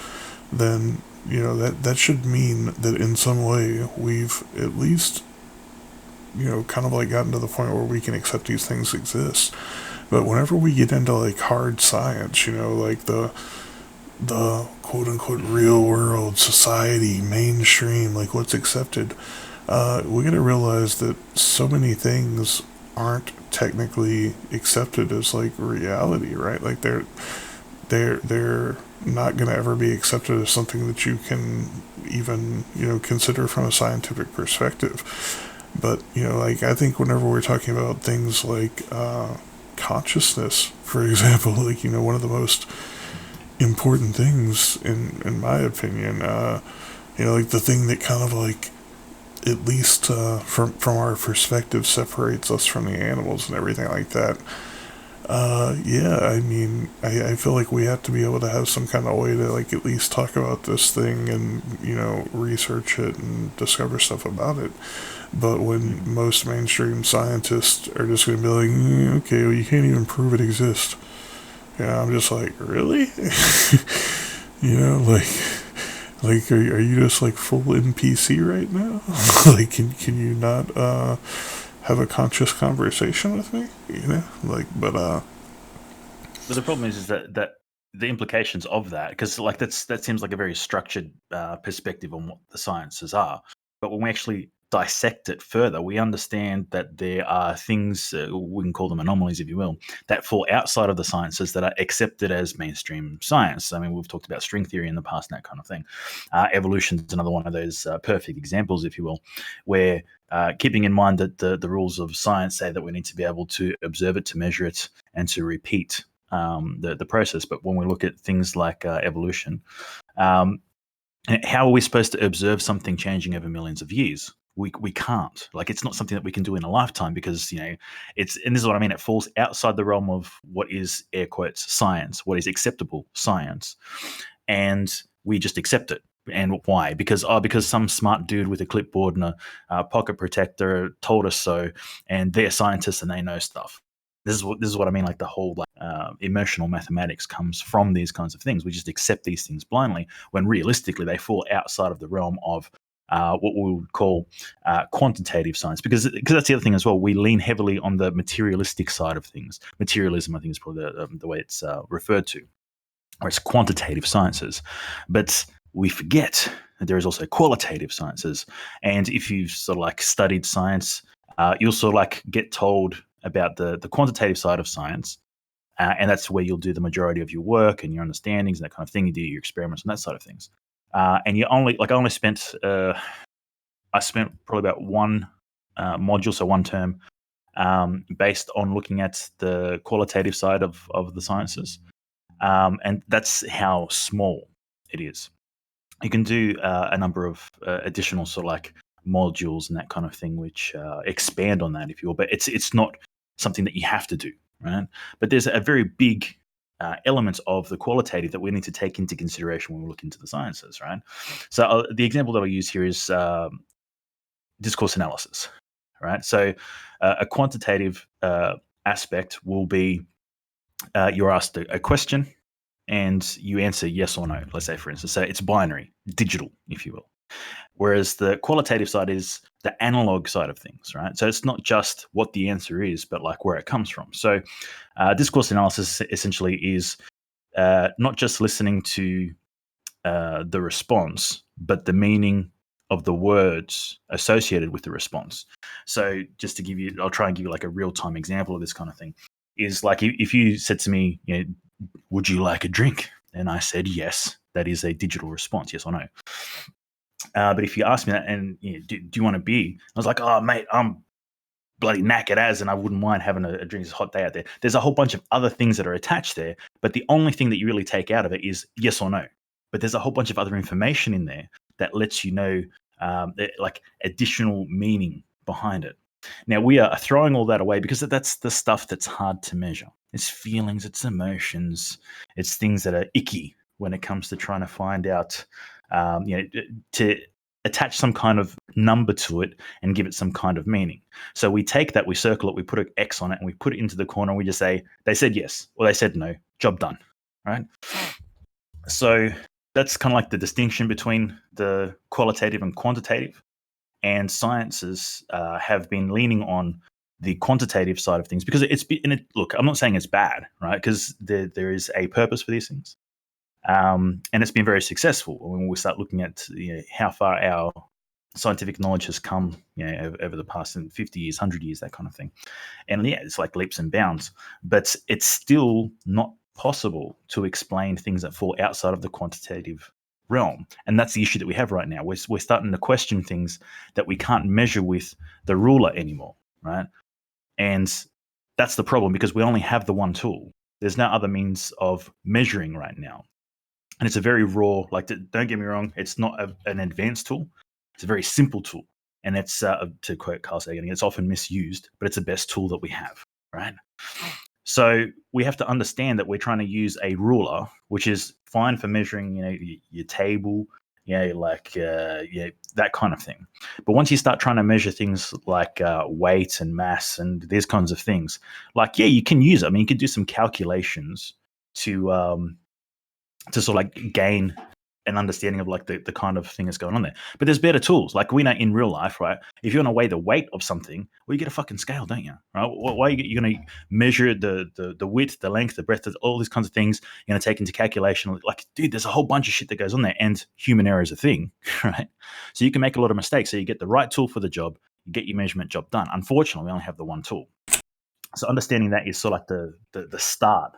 then that should mean that in some way we've at least kind of like gotten to the point where we can accept these things exist. But whenever we get into like hard science, like the quote unquote real world society mainstream, like what's accepted, we gotta realize that so many things aren't technically accepted as like reality, right? Like they're not gonna ever be accepted as something that you can even consider from a scientific perspective. But like I think whenever we're talking about things like consciousness, for example, like, one of the most important things in my opinion, like the thing that kind of like, at least from our perspective, separates us from the animals and everything like that. Yeah, I mean, I feel like we have to be able to have some kind of way to like at least talk about this thing and research it and discover stuff about it. But when most mainstream scientists are just going to be like, okay, well, you can't even prove it exists. I'm just like, really? Are you just like full NPC right now? Like, can you not have a conscious conversation with me? But the problem is that the implications of that, because like that seems like a very structured perspective on what the sciences are. But when we actually dissect it further, we understand that there are things, we can call them anomalies, if you will, that fall outside of the sciences that are accepted as mainstream science. I mean, we've talked about string theory in the past and that kind of thing. Evolution is another one of those perfect examples, if you will, where keeping in mind that the rules of science say that we need to be able to observe it, to measure it, and to repeat the process. But when we look at things like evolution, how are we supposed to observe something changing over millions of years? We can't. Like, it's not something that we can do in a lifetime, because it's, and this is what I mean, it falls outside the realm of what is, air quotes, science, what is acceptable science, and we just accept it. And why? Because some smart dude with a clipboard and a pocket protector told us so, and they're scientists and they know stuff. This is what I mean. Like, the whole emotional mathematics comes from these kinds of things. We just accept these things blindly, when realistically they fall outside of the realm of what we would call quantitative science, because that's the other thing as well. We lean heavily on the materialistic side of things. Materialism, I think, is probably the way it's referred to, or it's quantitative sciences. But we forget that there is also qualitative sciences. And if you've sort of like studied science, you'll sort of like get told about the quantitative side of science, and that's where you'll do the majority of your work and your understandings and that kind of thing. You do your experiments and that side of things. And you only, like, I spent probably about one module, so one term, based on looking at the qualitative side of the sciences, and that's how small it is. You can do a number of additional sort of like modules and that kind of thing, which expand on that, if you will. But it's not something that you have to do, right? But there's a very big elements of the qualitative that we need to take into consideration when we look into the sciences, right? So the example that I'll use here is discourse analysis, right? So a quantitative aspect will be you're asked a question and you answer yes or no, let's say, for instance. So it's binary, digital, if you will. Whereas the qualitative side is the analog side of things, right? So it's not just what the answer is, but like where it comes from. So discourse analysis essentially is not just listening to the response, but the meaning of the words associated with the response. So just to give you, I'll try and give you like a real-time example of this kind of thing, is like if you said to me, would you like a drink? And I said yes, that is a digital response, yes or no. But if you ask me that and do you want a beer? I was like, oh, mate, I'm bloody knackered as, and I wouldn't mind having a drink. It's a hot day out there. There's a whole bunch of other things that are attached there, but the only thing that you really take out of it is yes or no. But there's a whole bunch of other information in there that lets you know like additional meaning behind it. Now, we are throwing all that away because that's the stuff that's hard to measure. It's feelings, it's emotions, it's things that are icky when it comes to trying to find out, to attach some kind of number to it and give it some kind of meaning. So we take that, we circle it, we put an X on it, and we put it into the corner, and we just say, they said yes, or they said no, job done, right? So that's kind of like the distinction between the qualitative and quantitative. And sciences have been leaning on the quantitative side of things because look, I'm not saying it's bad, right? Because there is a purpose for these things. And it's been very successful when we start looking at how far our scientific knowledge has come over the past 50 years, 100 years, that kind of thing. And yeah, it's like leaps and bounds, but it's still not possible to explain things that fall outside of the quantitative realm. And that's the issue that we have right now. We're starting to question things that we can't measure with the ruler anymore, right? And that's the problem, because we only have the one tool. There's no other means of measuring right now. And it's a very raw, like, don't get me wrong, it's not an advanced tool. It's a very simple tool. And it's, to quote Carl Sagan, it's often misused, but it's the best tool that we have, right? So we have to understand that we're trying to use a ruler, which is fine for measuring, your table, that kind of thing. But once you start trying to measure things like weight and mass and these kinds of things, you can use it. I mean, you can do some calculations to sort of like gain an understanding of like the kind of thing that's going on there. But there's better tools. Like we know in real life, right? If you want to weigh the weight of something, well, you get a fucking scale, don't you? Right? Why you're going to measure the width, the length, the breadth, all these kinds of things. You're going to take into calculation. Like, dude, there's a whole bunch of shit that goes on there, and human error is a thing, right? So you can make a lot of mistakes. So you get the right tool for the job, you get your measurement job done. Unfortunately, we only have the one tool. So understanding that is sort of like the start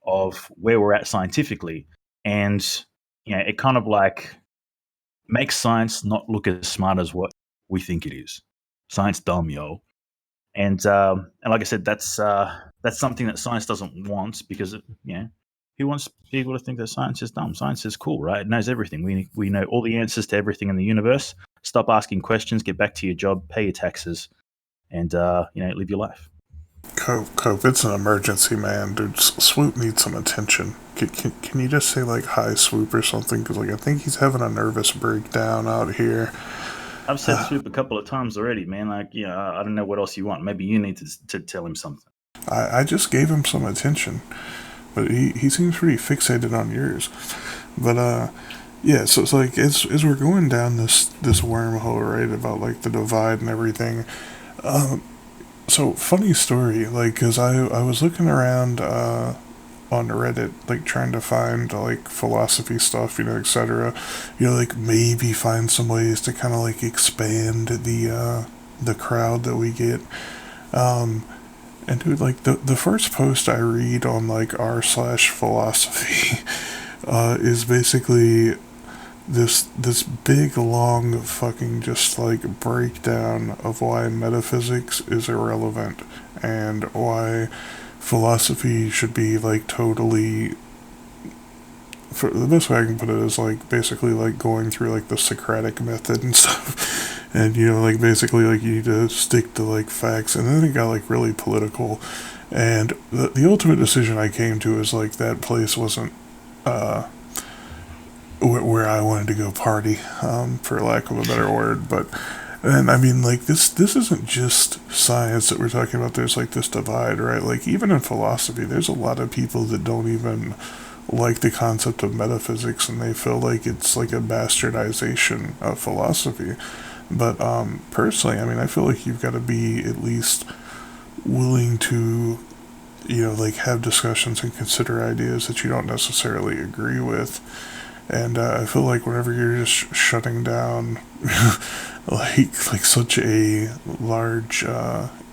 of where we're at scientifically. And it kind of like makes science not look as smart as what we think it is. Science dumb, yo. And like I said, that's something that science doesn't want, because who wants people to think that science is dumb? Science is cool, right? It knows everything. We know all the answers to everything in the universe. Stop asking questions. Get back to your job. Pay your taxes, and live your life. Cope, it's an emergency, man. Dude, Swoop needs some attention. Can you just say, like, hi, Swoop, or something? Because, like, I think he's having a nervous breakdown out here. I've said Swoop a couple of times already, man. Like, I don't know what else you want. Maybe you need to tell him something. I just gave him some attention, but he seems pretty fixated on yours. But, yeah, so it's like, as we're going down this wormhole, right, about, like, the divide and everything, so, funny story, like, because I was looking around on Reddit, like, trying to find, like, philosophy stuff, etc. Like, maybe find some ways to kind of, like, expand the crowd that we get. And, dude, like, the first post I read on, like, r/philosophy is basically this big long fucking just like breakdown of why metaphysics is irrelevant and why philosophy should be like totally, for the best way I can put it is like basically like going through like the Socratic method and stuff. And like basically like you need to stick to like facts, and then it got like really political. And the ultimate decision I came to is like that place wasn't where I wanted to go party, for lack of a better word. But, and I mean, like, this isn't just science that we're talking about. There's, like, this divide, right? Like, even in philosophy, there's a lot of people that don't even like the concept of metaphysics, and they feel like it's, like, a bastardization of philosophy. But, personally, I mean, I feel like you've got to be at least willing to, like, have discussions and consider ideas that you don't necessarily agree with. And I feel like whenever you're just shutting down like such a large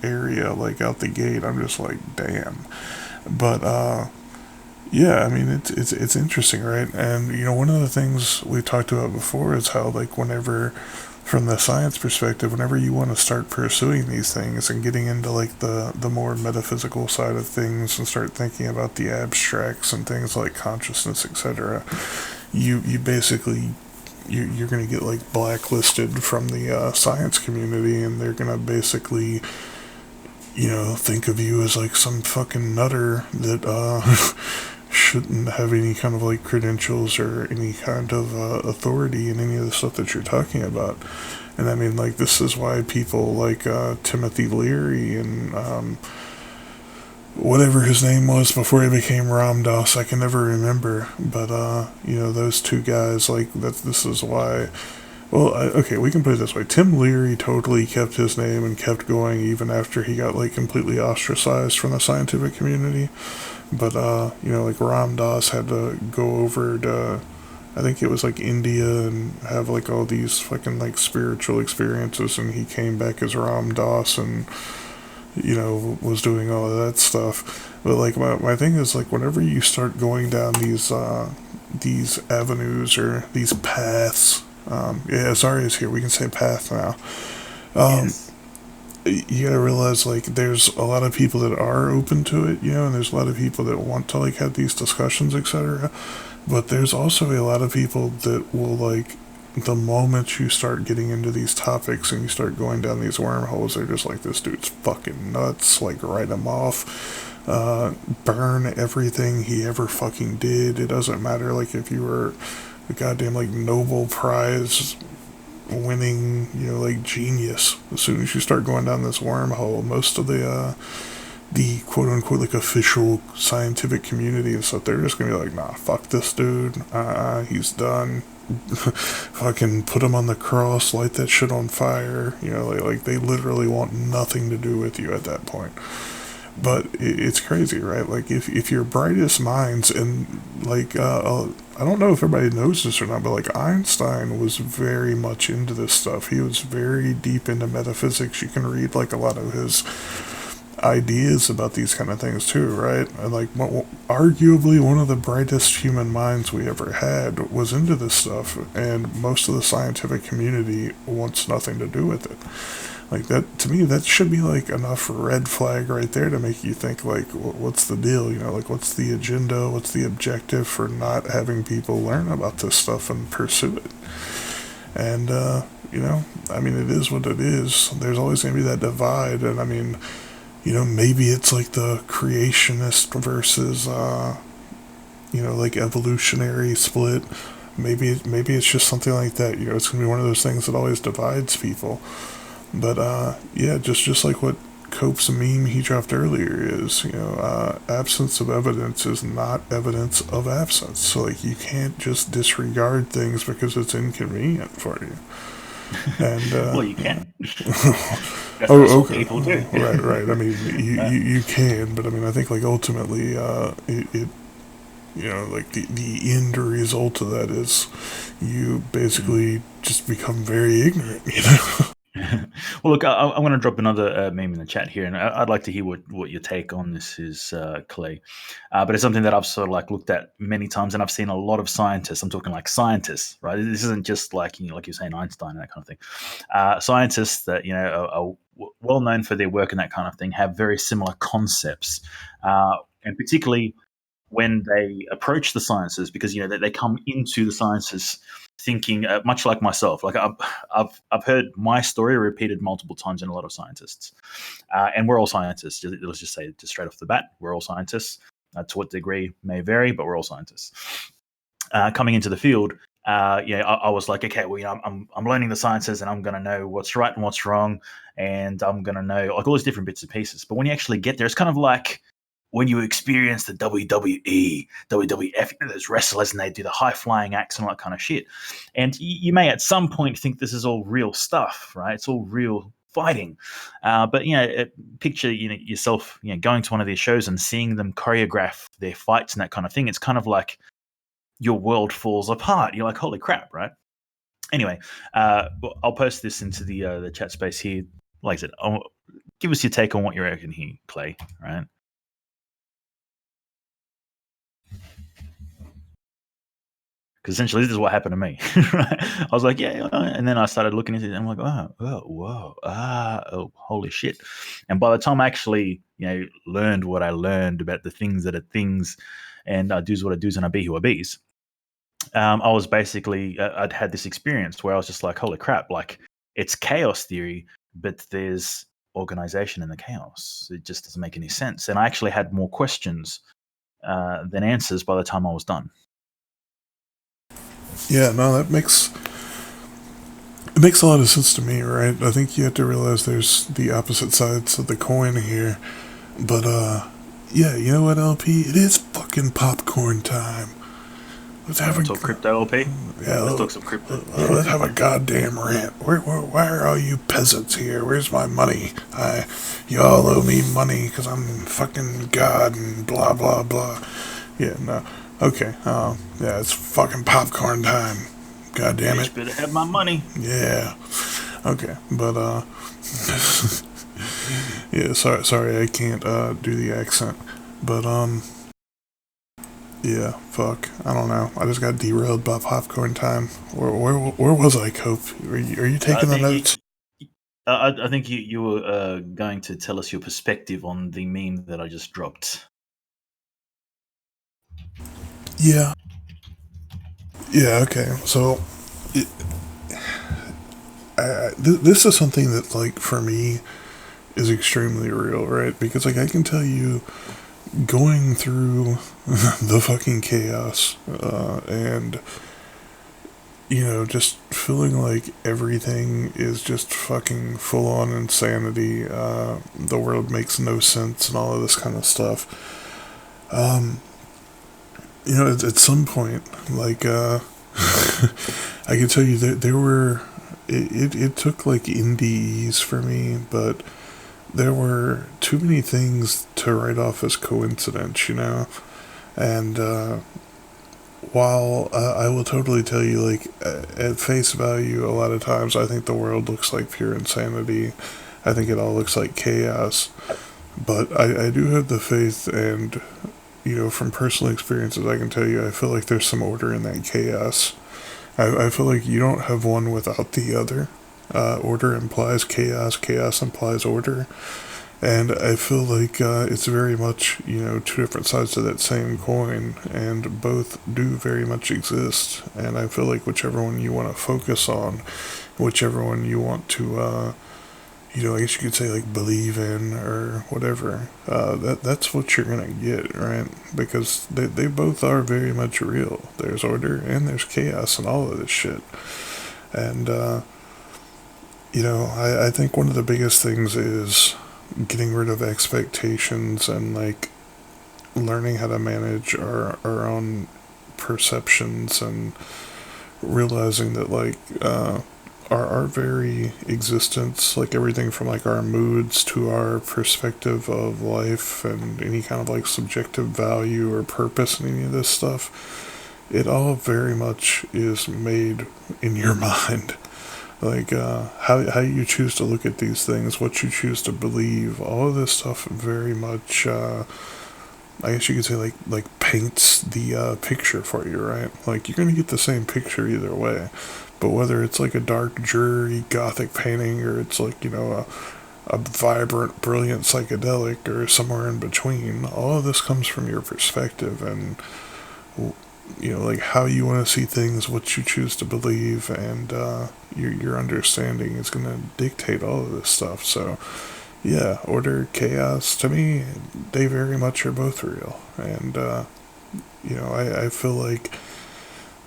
area like out the gate, I'm just like, damn. But yeah, I mean it's interesting, right? And one of the things we talked about before is how like whenever, from the science perspective, whenever you want to start pursuing these things and getting into like the more metaphysical side of things and start thinking about the abstracts and things like consciousness, etc., you basically you're gonna get like blacklisted from the science community, and they're gonna basically think of you as like some fucking nutter that shouldn't have any kind of like credentials or any kind of authority in any of the stuff that you're talking about. And I mean, like, this is why people like Timothy Leary and whatever his name was before he became Ram Dass, I can never remember. But, those two guys, like, this is why. Well, okay, we can put it this way. Tim Leary totally kept his name and kept going even after he got, like, completely ostracized from the scientific community. But, like, Ram Dass had to go over to, I think it was, like, India and have, like, all these fucking, like, spiritual experiences, and he came back as Ram Dass and was doing all of that stuff. But, like, my thing is, like, whenever you start going down these avenues or these paths, Zari is here, we can say path now. Yes. you gotta realize like there's a lot of people that are open to it, and there's a lot of people that want to like have these discussions, etc. But there's also a lot of people that will like the moment you start getting into these topics and you start going down these wormholes, they're just like, this dude's fucking nuts, like write him off, burn everything he ever fucking did. It doesn't matter like if you were a goddamn like Nobel Prize winning, like genius. As soon as you start going down this wormhole, most of the quote unquote like official scientific community and stuff, they're just gonna be like, nah, fuck this dude. He's done. Fucking put him on the cross, light that shit on fire. Like they literally want nothing to do with you at that point. But it's crazy, right? Like if your brightest minds and like I don't know if everybody knows this or not, but like Einstein was very much into this stuff. He was very deep into metaphysics. You can read like a lot of his ideas about these kind of things too, right? And like arguably one of the brightest human minds we ever had was into this stuff, and most of the scientific community wants nothing to do with it. Like that, to me, that should be like enough red flag right there to make you think like, what's the deal? Like what's the agenda? What's the objective for not having people learn about this stuff and pursue it? And I mean, it is what it is. There's always gonna be that divide, and I mean, maybe it's like the creationist versus like evolutionary split. Maybe it's just something like that. It's gonna be one of those things that always divides people. But yeah, just like what Cope's meme he dropped earlier is, absence of evidence is not evidence of absence. So like you can't just disregard things because it's inconvenient for you. And Well, you can. That's oh, what okay. people do. Right. I mean, you can, but I mean, I think like ultimately, it like the end result of that is you basically just become very ignorant. Well, look, I'm going to drop another meme in the chat here, and I'd like to hear what your take on this is, Clay. But it's something that I've sort of like looked at many times, and I've seen a lot of scientists. I'm talking like scientists, right? This isn't just like like you're saying Einstein and that kind of thing. Scientists that are well known for their work and that kind of thing have very similar concepts, and particularly when they approach the sciences, because they come into the sciences thinking much like myself. Like I've heard my story repeated multiple times in a lot of scientists, and we're all scientists. Let's just say just straight off the bat, we're all scientists. To what degree may vary, but we're all scientists. Coming into the field, I was like, okay, well, I'm learning the sciences, and I'm going to know what's right and what's wrong, and I'm going to know like all these different bits and pieces. But when you actually get there, it's kind of like when you experience the WWE, WWF, those wrestlers, and they do the high flying acts and all that kind of shit. And you may at some point think this is all real stuff, right? It's all real fighting. But picture yourself going to one of these shows and seeing them choreograph their fights and that kind of thing. It's kind of like your world falls apart. You're like, holy crap, right? Anyway, I'll post this into the chat space here. Like I said, give us your take on what you reckon here, Clay, right? Because essentially this is what happened to me. Right? I was like, yeah, and then I started looking into it, and I'm like, oh, holy shit! And by the time I actually, learned what I learned about the things that are things, and I do's what I do's and I be who I be's, I was basically I'd had this experience where I was just like, holy crap! Like it's chaos theory, but there's organization in the chaos. It just doesn't make any sense. And I actually had more questions than answers by the time I was done. Yeah, no, it makes a lot of sense to me, right? I think you have to realize there's the opposite sides of the coin here. But yeah, you know what, LP? It is fucking popcorn time. Let's have talk crypto, LP. Yeah, let's talk some crypto. Let's have a goddamn rant. Why are all you peasants here? Where's my money? You all owe me money because I'm fucking God and blah blah blah. Yeah, no. Okay, yeah, it's fucking popcorn time. God damn it. Better have my money. Yeah. Okay, but yeah, sorry, I can't do the accent. But yeah, fuck. I don't know. I just got derailed by popcorn time. Where was I, Cope? Are you taking the notes? I think you were going to tell us your perspective on the meme that I just dropped. Yeah. Yeah. Okay. So, it, this is something that, like, for me, is extremely real, right? Because, like, I can tell you, going through the fucking chaos, and just feeling like everything is just fucking full on insanity. The world makes no sense and all of this kind of stuff. At some point, like, I can tell you that there were. It took like NDEs for me, but there were too many things to write off as coincidence. And while I will totally tell you, like, at face value, a lot of times I think the world looks like pure insanity. I think it all looks like chaos. But I do have the faith, and, from personal experiences, I can tell you, I feel like there's some order in that chaos. I feel like you don't have one without the other. Order implies chaos, chaos implies order. And I feel like it's very much, two different sides of that same coin, and both do very much exist. And I feel like whichever one you want to focus on, whichever one you want to, I guess you could say, like, believe in or whatever, that's what you're gonna get, right? Because they both are very much real. There's order and there's chaos and all of this shit. And I think one of the biggest things is getting rid of expectations, and, like, learning how to manage our own perceptions, and realizing that, like, our very existence, like everything from, like, our moods to our perspective of life and any kind of, like, subjective value or purpose in any of this stuff, it all very much is made in your mind. Like, how you choose to look at these things, what you choose to believe, all of this stuff very much, I guess you could say, like paints the picture for you, right? Like, you're gonna get the same picture either way, but whether it's like a dark, dreary, gothic painting, or it's like, a vibrant, brilliant psychedelic, or somewhere in between, all of this comes from your perspective, and, like, how you want to see things, what you choose to believe, and your understanding is going to dictate all of this stuff. So, yeah, order, chaos, to me, they very much are both real. And, I feel like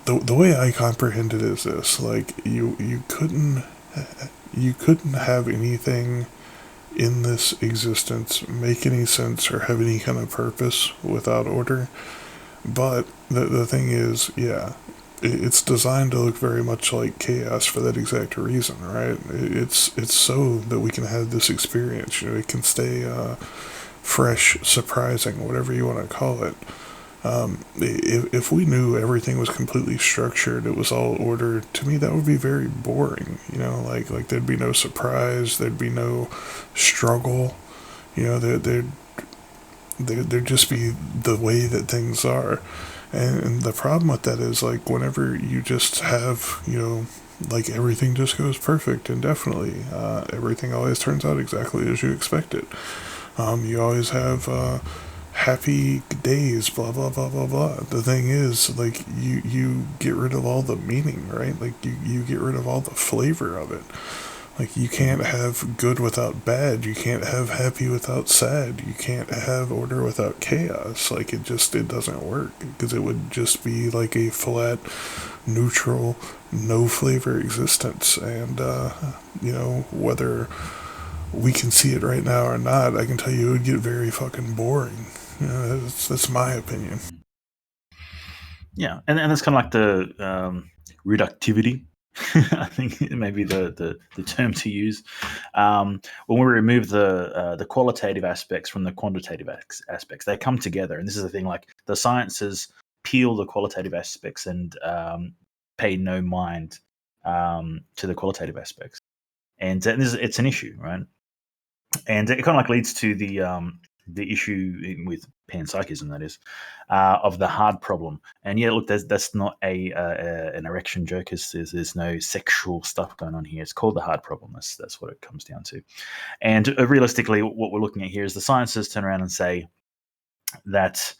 the way I comprehend it is this: like, you couldn't have anything in this existence make any sense or have any kind of purpose without order. But the thing is, yeah, it's designed to look very much like chaos for that exact reason, right? It's so that we can have this experience. It can stay fresh, surprising, whatever you want to call it. If we knew everything was completely structured, it was all ordered, to me that would be very boring. Like there'd be no surprise, there'd be no struggle. There'd just be the way that things are. And the problem with that is, like, whenever you just have, like, everything just goes perfect indefinitely, everything always turns out exactly as you expect it. You always have happy days, blah, blah, blah, blah, blah. The thing is, like, you get rid of all the meaning, right? Like, you get rid of all the flavor of it. Like, you can't have good without bad. You can't have happy without sad. You can't have order without chaos. Like, it doesn't work, because it would just be like a flat, neutral, no flavor existence. And, whether we can see it right now or not, I can tell you it would get very fucking boring. That's my opinion. Yeah, and that's kind of like the reductivity. I think it may be the term to use. When we remove the qualitative aspects from the quantitative aspects, they come together. And this is the thing: like, the sciences peel the qualitative aspects and pay no mind to the qualitative aspects, and it's an issue, right? And it kind of like leads to the the issue with panpsychism, that is, of the hard problem. And yeah, look, that's not an erection joke. There's no sexual stuff going on here. It's called the hard problem. That's what it comes down to. And realistically, what we're looking at here is the scientists turn around and say that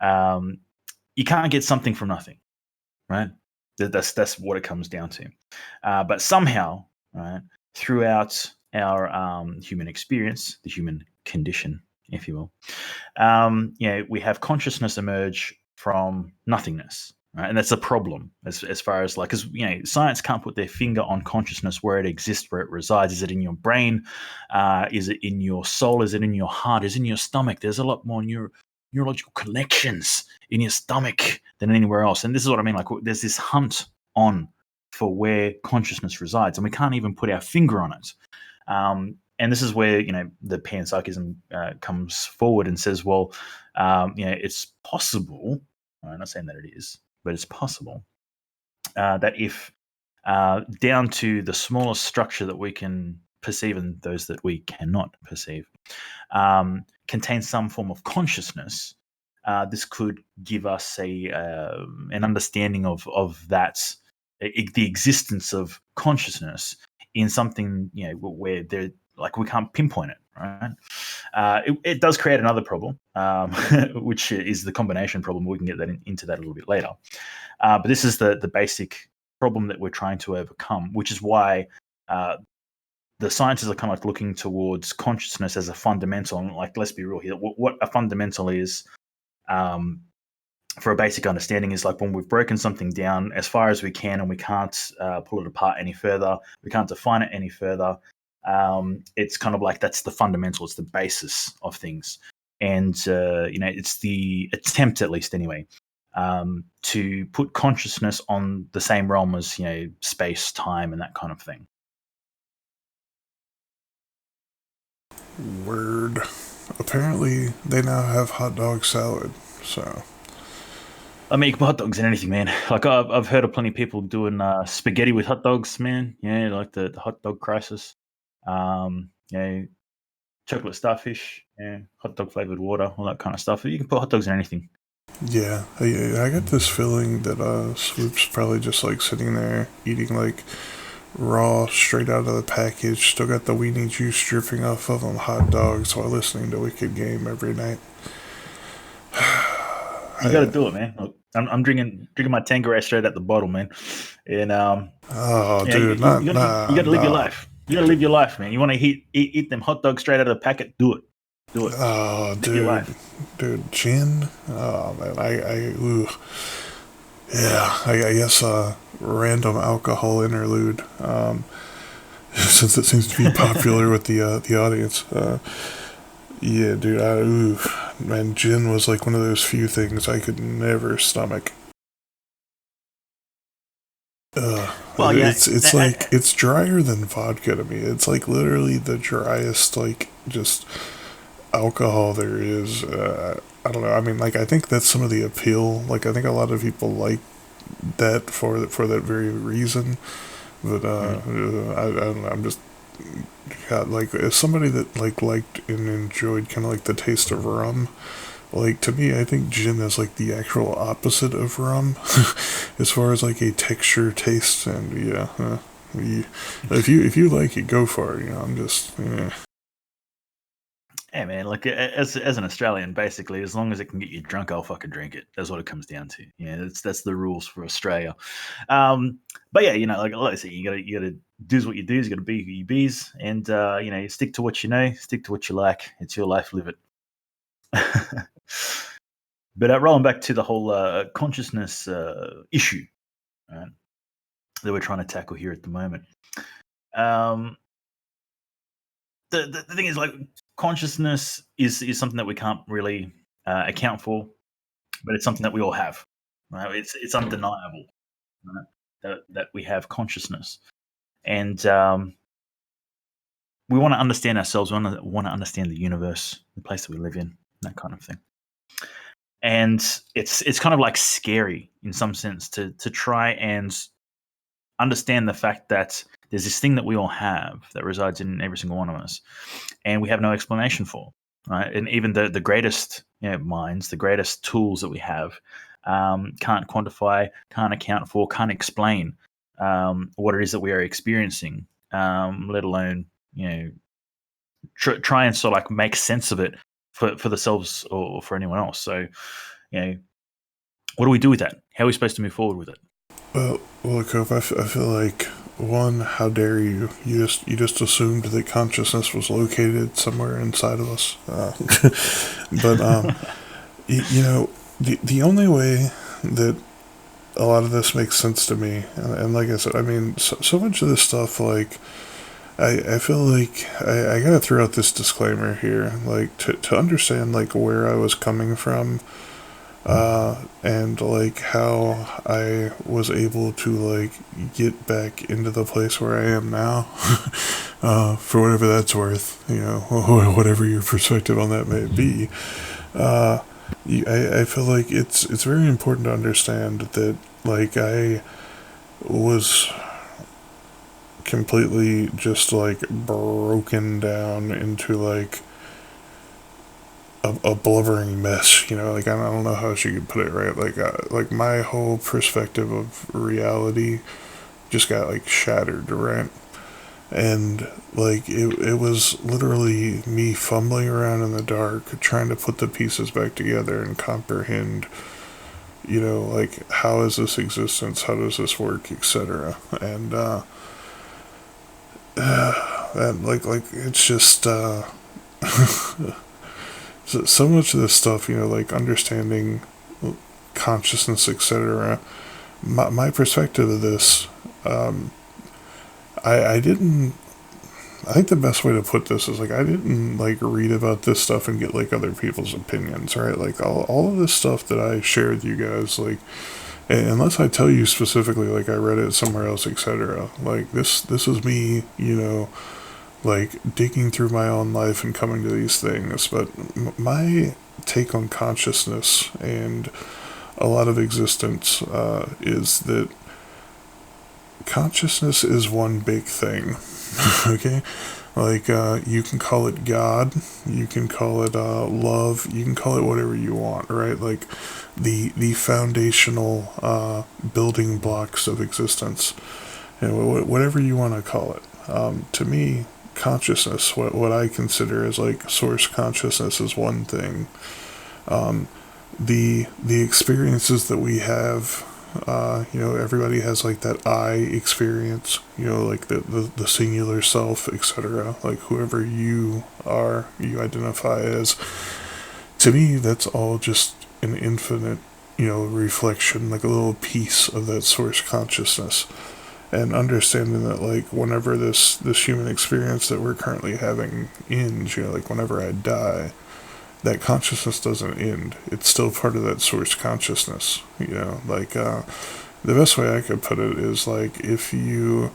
you can't get something from nothing, right? That's what it comes down to. But somehow, right, throughout our human experience, the human condition, if you will, we have consciousness emerge from nothingness, right? And that's a problem as far as like, because science can't put their finger on consciousness, where it exists, where it resides. Is it in your brain? Is it in your soul? Is it in your heart? Is it in your stomach? There's a lot more neurological connections in your stomach than anywhere else. And this is what I mean. Like, there's this hunt on for where consciousness resides, and we can't even put our finger on it. And this is where the panpsychism comes forward and says, well, it's possible. I'm not saying that it is, but it's possible that if down to the smallest structure that we can perceive and those that we cannot perceive contains some form of consciousness, this could give us an understanding of that, the existence of consciousness in something where there, like, we can't pinpoint it, right? It does create another problem, which is the combination problem. We can get into that a little bit later. But this is the basic problem that we're trying to overcome, which is why the scientists are kind of like looking towards consciousness as a fundamental. And like, let's be real here. What a fundamental is, for a basic understanding, is like when we've broken something down as far as we can and we can't pull it apart any further, we can't define it any further. It's kind of like that's the fundamental, it's the basis of things. And, it's the attempt, at least anyway, to put consciousness on the same realm as, space, time, and that kind of thing. Word. Apparently, they now have hot dog salad, so... I mean, you can put hot dogs in anything, man. Like, I've heard of plenty of people doing spaghetti with hot dogs, man. Yeah, like the hot dog crisis. Chocolate starfish, hot dog flavored water, all that kind of stuff. You can put hot dogs in anything. Yeah, I got this feeling that Swoop's probably just like sitting there eating like raw, straight out of the package, still got the weenie juice dripping off of them hot dogs while listening to Wicked Game every night. You got to do it, man. Look, I'm drinking my Tanqueray straight out the bottle, man. And dude, you got to live your life. You got to live your life, man. You want to eat them hot dogs straight out of the packet? Do it. Oh, dude, gin. Oh man, I guess random alcohol interlude. Since it seems to be popular with the audience. Yeah, dude. Man, gin was like one of those few things I could never stomach. Well, yeah, it's drier than vodka to me. It's like literally the driest, like, just alcohol there is. I don't know. I mean, like, I think that's some of the appeal. Like, I think a lot of people like that for that very reason. But I don't know. I'm just, God, like, as somebody that like liked and enjoyed kind of like the taste of rum. Like, to me, I think gin is like the actual opposite of rum, as far as like a texture, taste, and if you like it, go for it. I'm just. Yeah, man. Like, as an Australian, basically, as long as it can get you drunk, I'll fucking drink it. That's what it comes down to. Yeah, that's the rules for Australia. But yeah, like I said, you gotta do what you do. You gotta be who you bees, and you stick to what you know, stick to what you like. It's your life, live it. But rolling back to the whole consciousness issue, right, that we're trying to tackle here at the moment. The thing is, like, consciousness is something that we can't really account for, but it's something that we all have. Right? It's undeniable, right, that we have consciousness, and we want to understand ourselves. We want to understand the universe, the place that we live in, that kind of thing. And it's kind of like scary in some sense to try and understand the fact that there's this thing that we all have that resides in every single one of us, and we have no explanation for. right? And even the greatest minds, the greatest tools that we have, can't quantify, can't account for, can't explain what it is that we are experiencing, let alone try and sort of like make sense of it for themselves or for anyone else. So, you know, what do we do with that? How are we supposed to move forward with it? Well, Cope, I feel like one, how dare you? You just assumed that consciousness was located somewhere inside of us. But the only way that a lot of this makes sense to me, and like I said, I mean, so much of this stuff, like I feel like I gotta throw out this disclaimer here, like to understand like where I was coming from, and like how I was able to like get back into the place where I am now, for whatever that's worth, whatever your perspective on that may be. Uh, I feel like it's very important to understand that like I was completely just like broken down into like a blubbering mess. Like I don't know how else you could put it, right? Like my whole perspective of reality just got like shattered, right? And like it was literally me fumbling around in the dark trying to put the pieces back together and comprehend, like how is this existence, how does this work, etc. And like it's just so much of this stuff, like understanding consciousness, etc. My perspective of this, I didn't. I think the best way to put this is like I didn't like read about this stuff and get like other people's opinions, right? Like all of this stuff that I share with you guys, like unless I tell you specifically, like I read it somewhere else, etc. Like this is me, like digging through my own life and coming to these things. But my take on consciousness and a lot of existence is that consciousness is one big thing. Okay, like you can call it God, you can call it love, you can call it whatever you want, right? Like the foundational building blocks of existence, and whatever you want to call it. To me, consciousness, what I consider as like source consciousness, is one thing. The experiences that we have, everybody has like that I experience, like the singular self, etc. Like whoever you are, you identify as. To me, that's all just an infinite, reflection, like a little piece of that source consciousness. And understanding that, like, whenever this human experience that we're currently having ends, like whenever I die, that consciousness doesn't end. It's still part of that source consciousness. Like the best way I could put it is like if you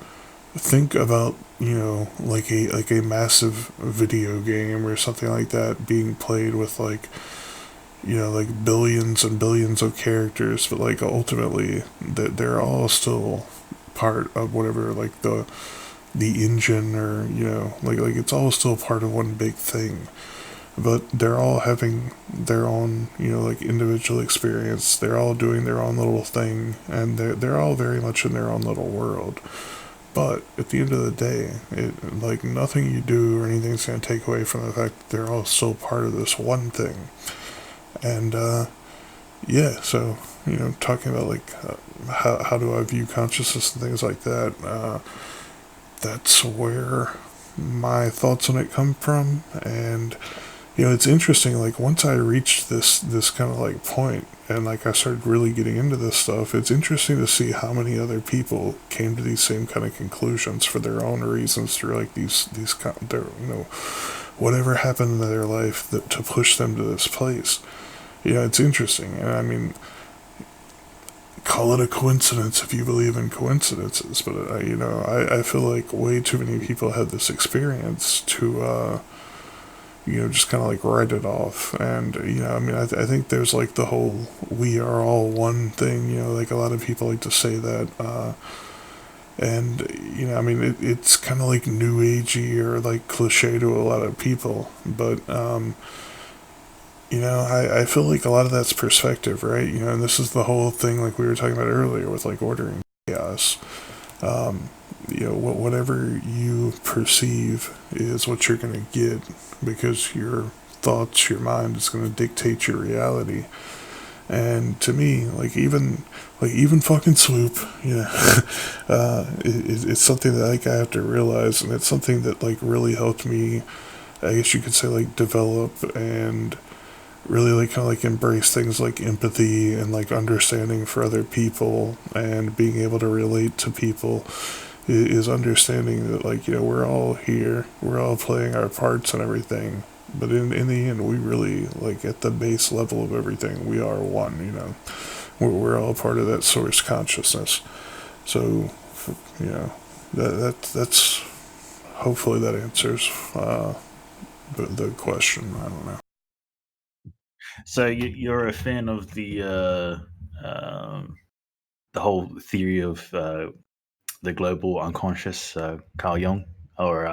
think about like a massive video game or something like that being played with like billions and billions of characters, but like ultimately that they're all still part of whatever, like the engine, or like it's all still part of one big thing, but they're all having their own, like individual experience. They're all doing their own little thing, and they're all very much in their own little world. But at the end of the day, like nothing you do or anything's going to take away from the fact that they're all still part of this one thing. And yeah, so talking about like how do I view consciousness and things like that, that's where my thoughts on it come from. And it's interesting, like once I reached this kind of like point and like I started really getting into this stuff, it's interesting to see how many other people came to these same kind of conclusions for their own reasons through like these their, whatever happened in their life that to push them to this place. It's interesting. And I mean, call it a coincidence if you believe in coincidences, but I feel like way too many people had this experience to just kind of like write it off. And I mean, I think there's like the whole "we are all one" thing. Like a lot of people like to say that, And I mean, it's kind of like new agey or like cliche to a lot of people, but I feel like a lot of that's perspective, right? And this is the whole thing, like we were talking about earlier, with like ordering chaos. Um, whatever you perceive is what you're going to get, because your thoughts, your mind is going to dictate your reality. And to me, like even fucking Swoop, it's something that like I have to realize, and it's something that like really helped me, I guess you could say, like develop and really like kind of like embrace things like empathy and like understanding for other people and being able to relate to people, is understanding that like we're all here, we're all playing our parts and everything, but in the end we really, like at the base level of everything, we are one. We're all part of that source consciousness. So you know that's hopefully that answers the question. I don't know. So you're a fan of the whole theory of the global unconscious, Carl Jung, or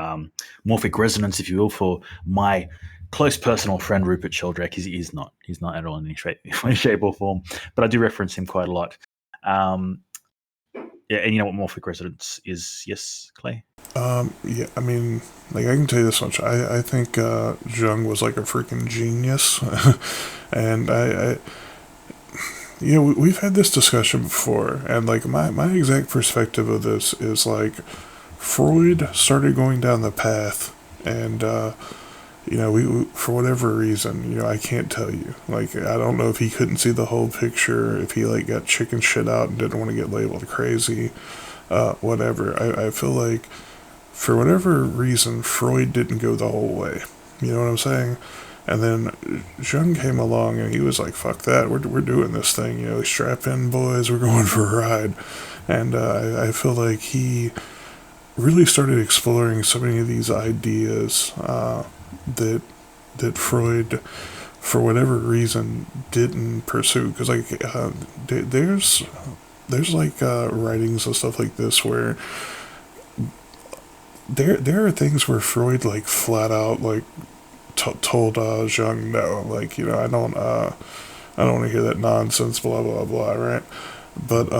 morphic resonance, if you will, for my close personal friend Rupert Sheldrake. He's not. He's not at all in any shape or form, but I do reference him quite a lot. Um, yeah, and you know what morphic resonance is? Yes, Clay. Yeah, I mean, like I can tell you this much. I think Jung was like a freaking genius, and we've had this discussion before, and like my exact perspective of this is like Freud started going down the path, and we for whatever reason, I can't tell you. Like I don't know if he couldn't see the whole picture, if he like got chicken shit out and didn't want to get labeled crazy, whatever. I feel like for whatever reason, Freud didn't go the whole way. You know what I'm saying? And then Jung came along and he was like, fuck that, we're doing this thing, strap in, boys, we're going for a ride. And I feel like he really started exploring so many of these ideas that Freud, for whatever reason, didn't pursue. Because, like, there's like writings and stuff like this where there are things where Freud like flat out like told Jung no, like I don't want to hear that nonsense, blah blah blah, right? But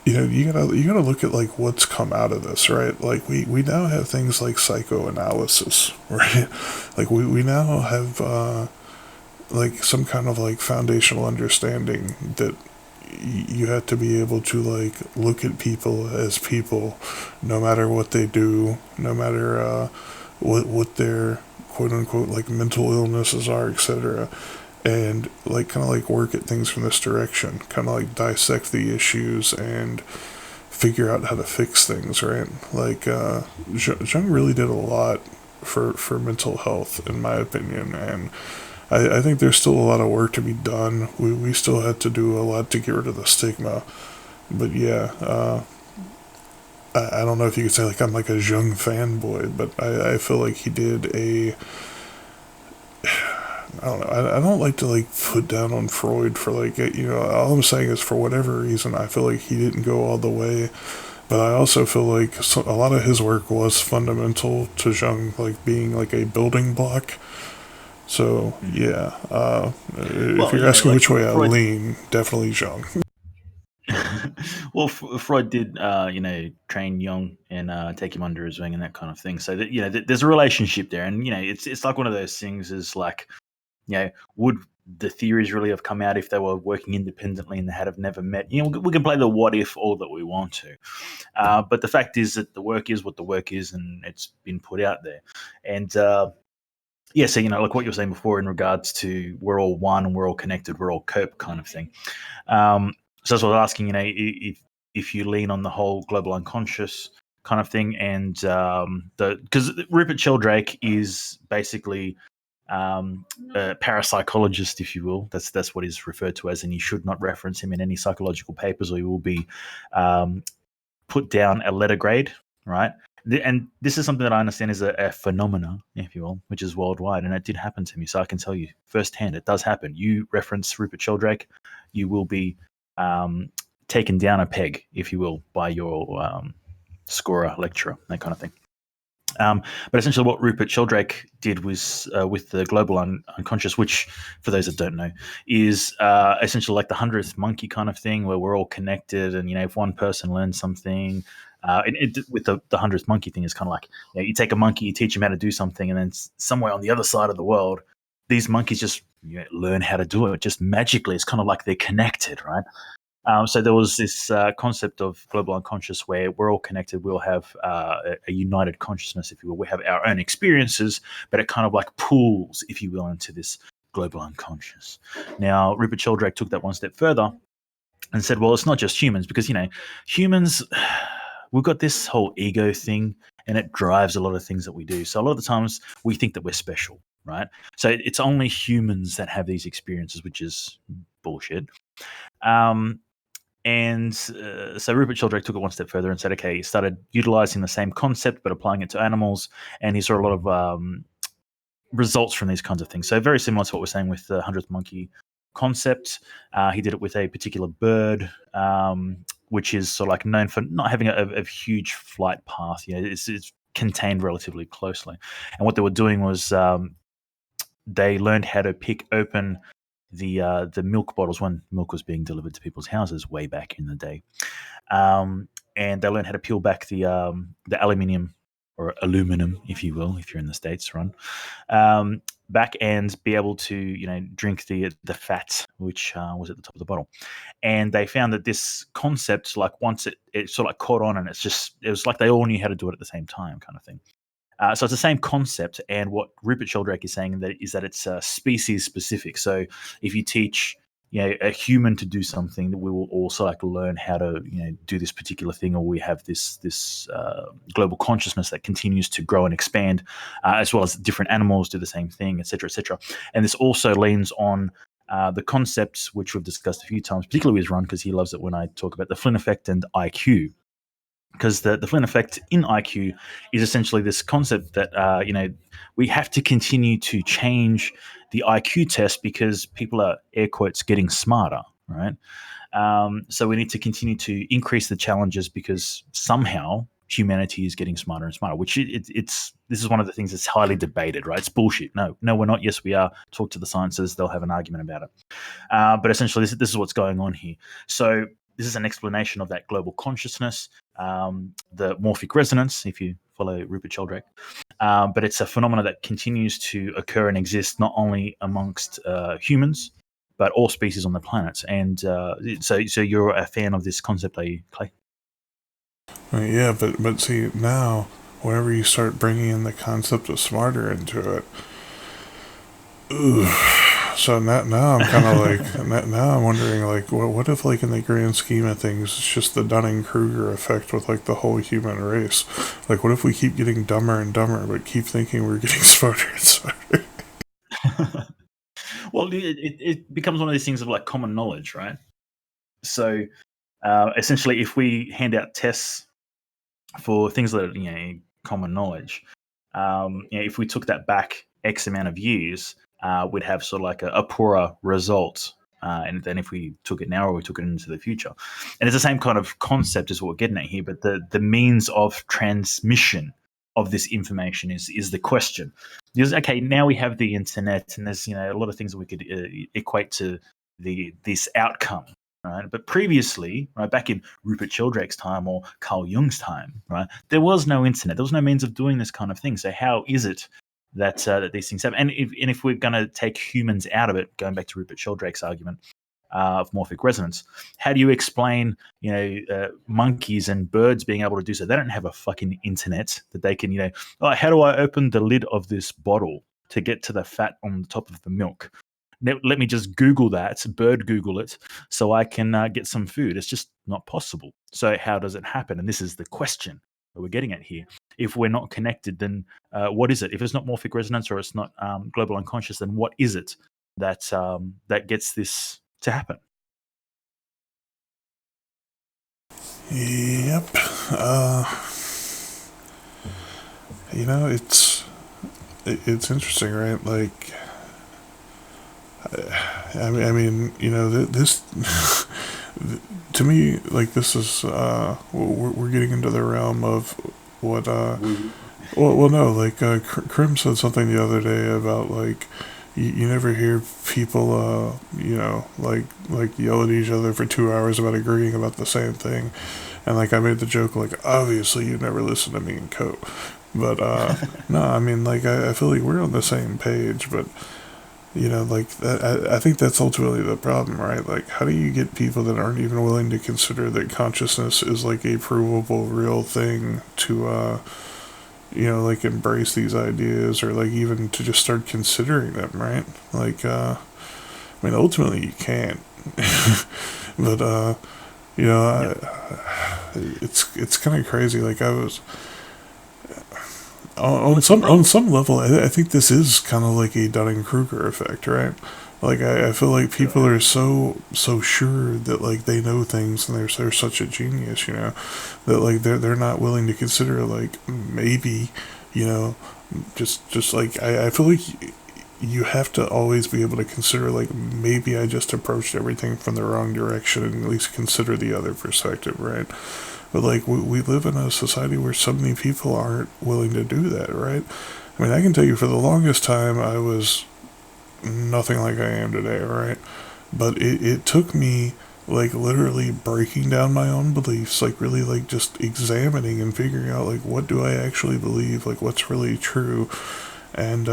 you gotta look at like what's come out of this, right? Like we now have things like psychoanalysis, right? Like we now have like some kind of like foundational understanding that you have to be able to like look at people as people, no matter what they do, no matter what their quote unquote like mental illnesses are, etc. And like kind of like work at things from this direction, kind of like dissect the issues and figure out how to fix things, right? Like Jung really did a lot for mental health, in my opinion, and I think there's still a lot of work to be done. We still had to do a lot to get rid of the stigma. But yeah, I don't know if you could say like I'm like a Jung fanboy, but I feel like he did a. I don't know. I don't like to like put down on Freud for like all I'm saying is for whatever reason I feel like he didn't go all the way, but I also feel like a lot of his work was fundamental to Jung, like being like a building block. So yeah, if Well, you're asking like which way I Freud. lean, definitely Jung. Well, Freud did, train Jung and take him under his wing and that kind of thing. So that there's a relationship there, and it's like one of those things. Is like, would the theories really have come out if they were working independently and they had have never met? We can play the what if all that we want to, but the fact is that the work is what the work is, and it's been put out there, and. Yeah, so like what you were saying before in regards to we're all one, we're all connected, we're all cope kind of thing. So as I was asking, if you lean on the whole global unconscious kind of thing, and because Rupert Sheldrake is basically a parapsychologist, if you will. That's what he's referred to as, and you should not reference him in any psychological papers, or you will be um, put down a letter grade, right? And this is something that I understand is a phenomena, if you will, which is worldwide, and it did happen to me. So I can tell you firsthand, it does happen. You reference Rupert Sheldrake, you will be um, taken down a peg, if you will, by your scorer, lecturer, that kind of thing. But essentially, what Rupert Sheldrake did was with the global unconscious, which, for those that don't know, is essentially like the 100th monkey kind of thing, where we're all connected, and if one person learns something, with the 100th monkey thing, is kind of like you take a monkey, you teach him how to do something, and then somewhere on the other side of the world, these monkeys just learn how to do it just magically. It's kind of like they're connected, right? So there was this concept of global unconscious where we're all connected. We'll have a united consciousness, if you will. We have our own experiences, but it kind of like pools, if you will, into this global unconscious. Now, Rupert Sheldrake took that one step further and said, well, it's not just humans, because, humans, we've got this whole ego thing, and it drives a lot of things that we do. So a lot of the times we think that we're special, right? So it's only humans that have these experiences, which is bullshit. So Rupert Sheldrake took it one step further and said, okay, he started utilizing the same concept but applying it to animals, and he saw a lot of results from these kinds of things. So very similar to what we're saying with the 100th monkey concept. He did it with a particular bird, which is sort of like known for not having a huge flight path. It's contained relatively closely. And what they were doing was they learned how to pick open the milk bottles when milk was being delivered to people's houses way back in the day, and they learned how to peel back the aluminium or aluminum, if you will, if you're in the States, Ron, back, and be able to drink the fat, which was at the top of the bottle. And they found that this concept, like once it sort of like caught on, and it was like they all knew how to do it at the same time, kind of thing. So it's the same concept, and what Rupert Sheldrake is saying is that it's species specific. So if you teach a human to do something, that we will also like learn how to do this particular thing, or we have this global consciousness that continues to grow and expand, as well as different animals do the same thing, etc., etc. And this also leans on the concepts which we've discussed a few times, particularly with Ron, because he loves it when I talk about the Flynn effect and IQ. Because the Flynn effect in IQ is essentially this concept that we have to continue to change the IQ test because people are, air quotes, getting smarter, right? So we need to continue to increase the challenges because somehow humanity is getting smarter and smarter. Which this is one of the things that's highly debated, right? It's bullshit. No, we're not. Yes, we are. Talk to the sciences; they'll have an argument about it. But essentially, this is what's going on here. So this is an explanation of that global consciousness, the morphic resonance, if you follow Rupert Sheldrake. But it's a phenomenon that continues to occur and exist not only amongst humans, but all species on the planet. And so you're a fan of this concept, are you, Clay? Yeah, but see, now, whenever you start bringing in the concept of smarter into it, so now I'm kind of like, now I'm wondering, like, what if, like, in the grand scheme of things, it's just the Dunning-Kruger effect with, like, the whole human race? Like, what if we keep getting dumber and dumber, but keep thinking we're getting smarter and smarter? Well, it becomes one of these things of, like, common knowledge, right? So, essentially, if we hand out tests for things that are, common knowledge, if we took that back X amount of years, we'd have sort of like a poorer result. And then if we took it now or we took it into the future. And it's the same kind of concept as what we're getting at here, but the means of transmission of this information is the question. Because, okay, now we have the internet, and there's a lot of things that we could equate to this outcome. Right, but previously, right back in Rupert Sheldrake's time or Carl Jung's time, right, there was no internet, there was no means of doing this kind of thing. So how is it that these things happen? And if we're going to take humans out of it, going back to Rupert Sheldrake's argument of morphic resonance, how do you explain, monkeys and birds being able to do so? They don't have a fucking internet that they can, how do I open the lid of this bottle to get to the fat on the top of the milk? Let me just Google that, bird Google it, so I can get some food. It's just not possible. So how does it happen? And this is the question that we're getting at here. If we're not connected, then what is it? If it's not morphic resonance or it's not global unconscious, then what is it that gets this to happen? Yep. It's interesting, right? Like, I mean, this to me, like this is we're getting into the realm of what well no, like Krim said something the other day about like you never hear people like yell at each other for 2 hours about agreeing about the same thing, and like I made the joke like obviously you never listen to me and Cope, but no, I mean like I feel like we're on the same page, but like that, I think that's ultimately the problem, right? Like, how do you get people that aren't even willing to consider that consciousness is like a provable, real thing to, like embrace these ideas or like even to just start considering them, right? Like, I mean, ultimately you can't, but, it's kind of crazy. Like, I was, on some level, I think this is kind of like a Dunning Kruger effect, right? Like I feel like people are so sure that like they know things and they're such a genius, that like they're not willing to consider like maybe, you know, just like I feel like you have to always be able to consider like maybe I just approached everything from the wrong direction and at least consider the other perspective, right? But like we live in a society where so many people aren't willing to do that, right? I mean, I can tell you for the longest time I was nothing like I am today, right? But it took me like literally breaking down my own beliefs, like really like just examining and figuring out like what do I actually believe, like what's really true, and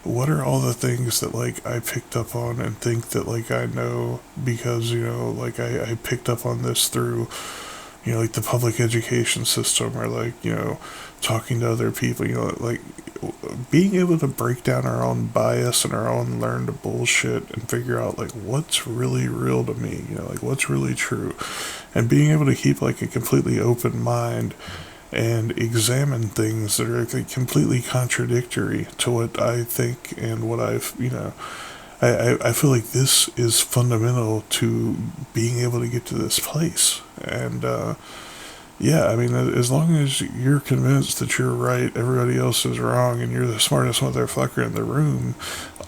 what are all the things that like I picked up on and think that like I know because like I picked up on this through like the public education system or like, talking to other people, like being able to break down our own bias and our own learned bullshit and figure out like what's really real to me, like what's really true. And being able to keep like a completely open mind and examine things that are like, completely contradictory to what I think and what I've, I feel like this is fundamental to being able to get to this place. And yeah, I mean, as long as you're convinced that you're right, everybody else is wrong, and you're the smartest motherfucker in the room,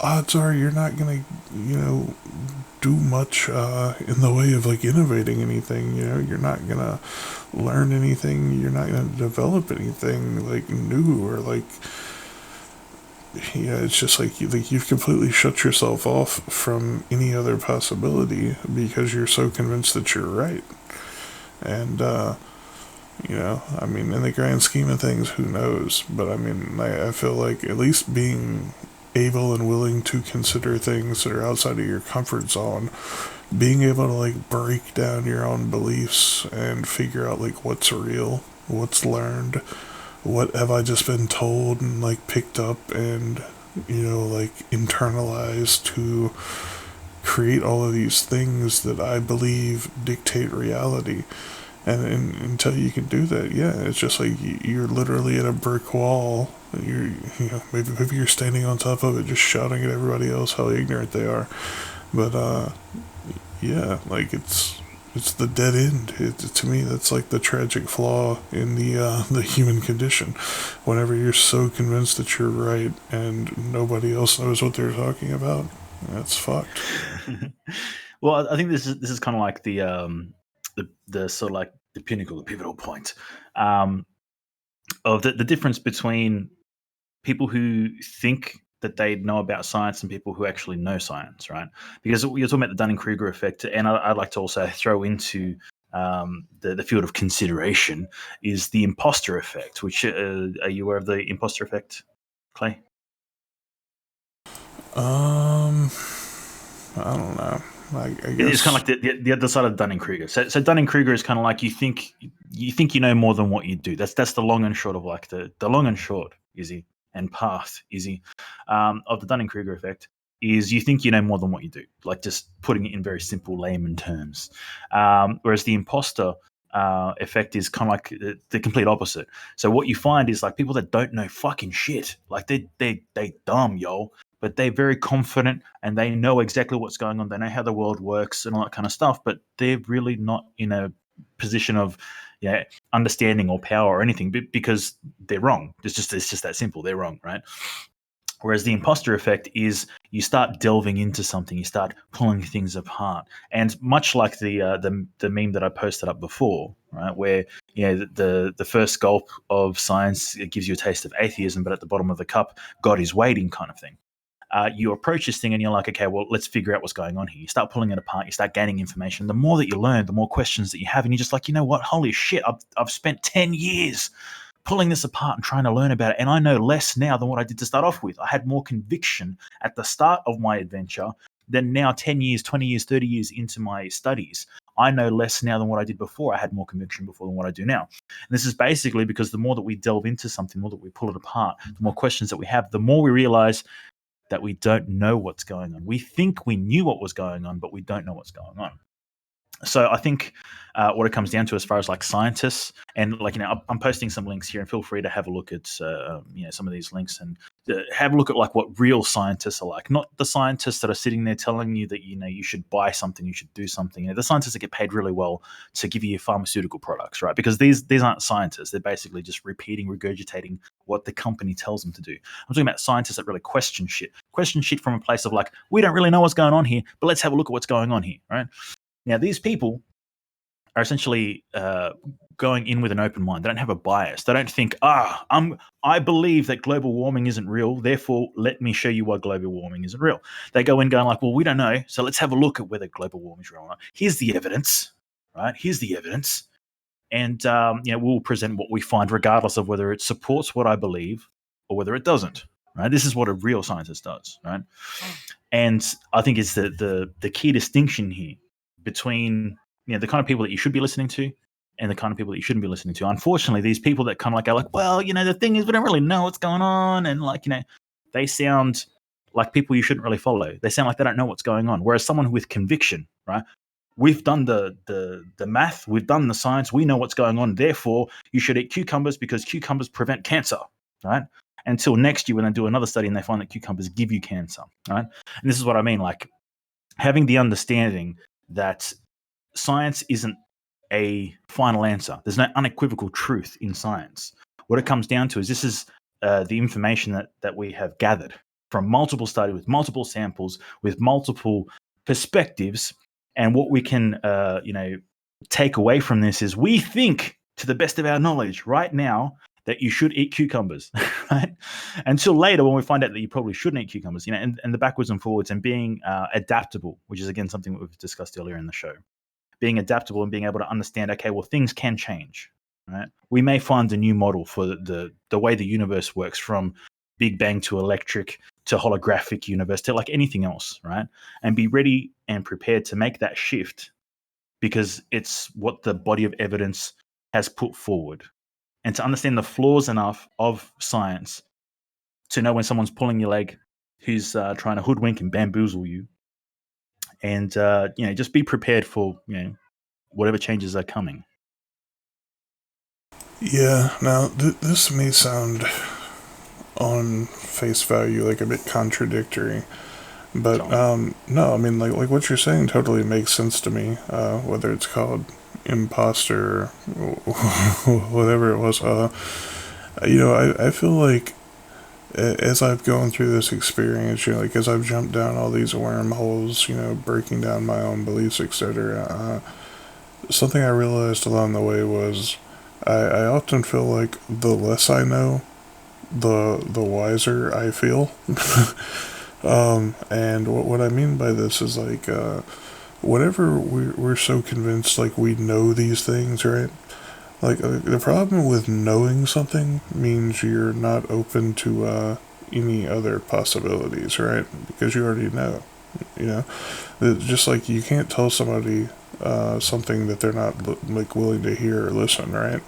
odds are you're not going to, do much in the way of like innovating anything. You're not going to learn anything. You're not going to develop anything like new or like it's just like you've completely shut yourself off from any other possibility because you're so convinced that you're right. And I mean, in the grand scheme of things, who knows? But I mean, I feel like at least being able and willing to consider things that are outside of your comfort zone, being able to like break down your own beliefs and figure out like what's real, what's learned, what have I just been told and like picked up and like internalized to create all of these things that I believe dictate reality. And until you can do that, yeah, it's just like you're literally at a brick wall. Maybe you're standing on top of it, just shouting at everybody else how ignorant they are. But yeah, like it's the dead end. To me, that's like the tragic flaw in the human condition. Whenever you're so convinced that you're right and nobody else knows what they're talking about, that's fucked. Well, I think this is kind of like the sort of like the pinnacle, the pivotal point of the difference between people who think that they know about science and people who actually know science, right? Because you're talking about the Dunning-Kruger effect, and I'd like to also throw into the field of consideration is the imposter effect. Which are you aware of the imposter effect, Clay? I don't know. I It's guess. kind of like the other side of Dunning Kruger. So Dunning Kruger is kind of like you know more than what you do. That's the long and short of like the long and short, Izzy, and path, Izzy, of the Dunning Kruger effect is you think you know more than what you do. Like just putting it in very simple layman terms. Whereas the imposter effect is kind of like the complete opposite. So what you find is like people that don't know fucking shit, like they dumb, yo, but they're very confident and they know exactly what's going on. They know how the world works and all that kind of stuff, but they're really not in a position of understanding or power or anything because they're wrong. It's just that simple. They're wrong, right? Whereas the imposter effect is you start delving into something, you start pulling things apart, and much like the meme that I posted up before, right, where the first gulp of science, it gives you a taste of atheism, but at the bottom of the cup, God is waiting, kind of thing. You approach this thing and you're like, okay, well, let's figure out what's going on here. You start pulling it apart, you start gaining information. The more that you learn, the more questions that you have, and you're just like, you know what? Holy shit! I've spent 10 years pulling this apart and trying to learn about it. And I know less now than what I did to start off with. I had more conviction at the start of my adventure than now, 10 years, 20 years, 30 years into my studies. I know less now than what I did before. I had more conviction before than what I do now. And this is basically because the more that we delve into something, the more that we pull it apart, the more questions that we have, the more we realize that we don't know what's going on. We think we knew what was going on, but we don't know what's going on. So I think what it comes down to, as far as like scientists, and like, I'm posting some links here, and feel free to have a look at some of these links, and have a look at like what real scientists are like, not the scientists that are sitting there telling you that you should buy something, you should do something. The scientists that get paid really well to give you pharmaceutical products, right? Because these aren't scientists; they're basically just regurgitating what the company tells them to do. I'm talking about scientists that really question shit from a place of like, we don't really know what's going on here, but let's have a look at what's going on here, right? Now, these people are essentially going in with an open mind. They don't have a bias. They don't think, I believe that global warming isn't real, therefore let me show you why global warming isn't real. They go in going like, well, we don't know, so let's have a look at whether global warming is real or not. Here's the evidence, right? Here's the evidence. And we'll present what we find regardless of whether it supports what I believe or whether it doesn't, right? This is what a real scientist does, right? And I think it's the key distinction here between the kind of people that you should be listening to and the kind of people that you shouldn't be listening to. Unfortunately, these people that kind of like are like, well, the thing is we don't really know what's going on, and like they sound like people you shouldn't really follow. They sound like they don't know what's going on. Whereas someone with conviction, right? We've done the math, we've done the science, we know what's going on. Therefore, you should eat cucumbers because cucumbers prevent cancer, right? Until next year when they do another study and they find that cucumbers give you cancer, right? And this is what I mean, like having the understanding that science isn't a final answer. There's no unequivocal truth in science. What it comes down to is this is the information that we have gathered from multiple studies, with multiple samples, with multiple perspectives. And what we can, take away from this is we think, to the best of our knowledge right now, that you should eat cucumbers, right? Until later when we find out that you probably shouldn't eat cucumbers, and the backwards and forwards, and being adaptable, which is, again, something that we've discussed earlier in the show. Being adaptable and being able to understand, okay, well, things can change, right? We may find a new model for the way the universe works, from Big Bang to electric to holographic universe to like anything else, right? And be ready and prepared to make that shift because it's what the body of evidence has put forward. And to understand the flaws enough of science to know when someone's pulling your leg, who's trying to hoodwink and bamboozle you. And, just be prepared for, whatever changes are coming. Yeah, now this may sound on face value like a bit contradictory, but no, I mean, like what you're saying totally makes sense to me, whether it's called imposter or whatever it was. I feel like as I've gone through this experience, like as I've jumped down all these wormholes, breaking down my own beliefs, etc., something I realized along the way was I often feel like the less I know, the wiser I feel. And what I mean by this is like whenever we're so convinced like we know these things, right? Like, the problem with knowing something means you're not open to any other possibilities, right? Because you already know, It's just like you can't tell somebody something that they're not like willing to hear or listen, right?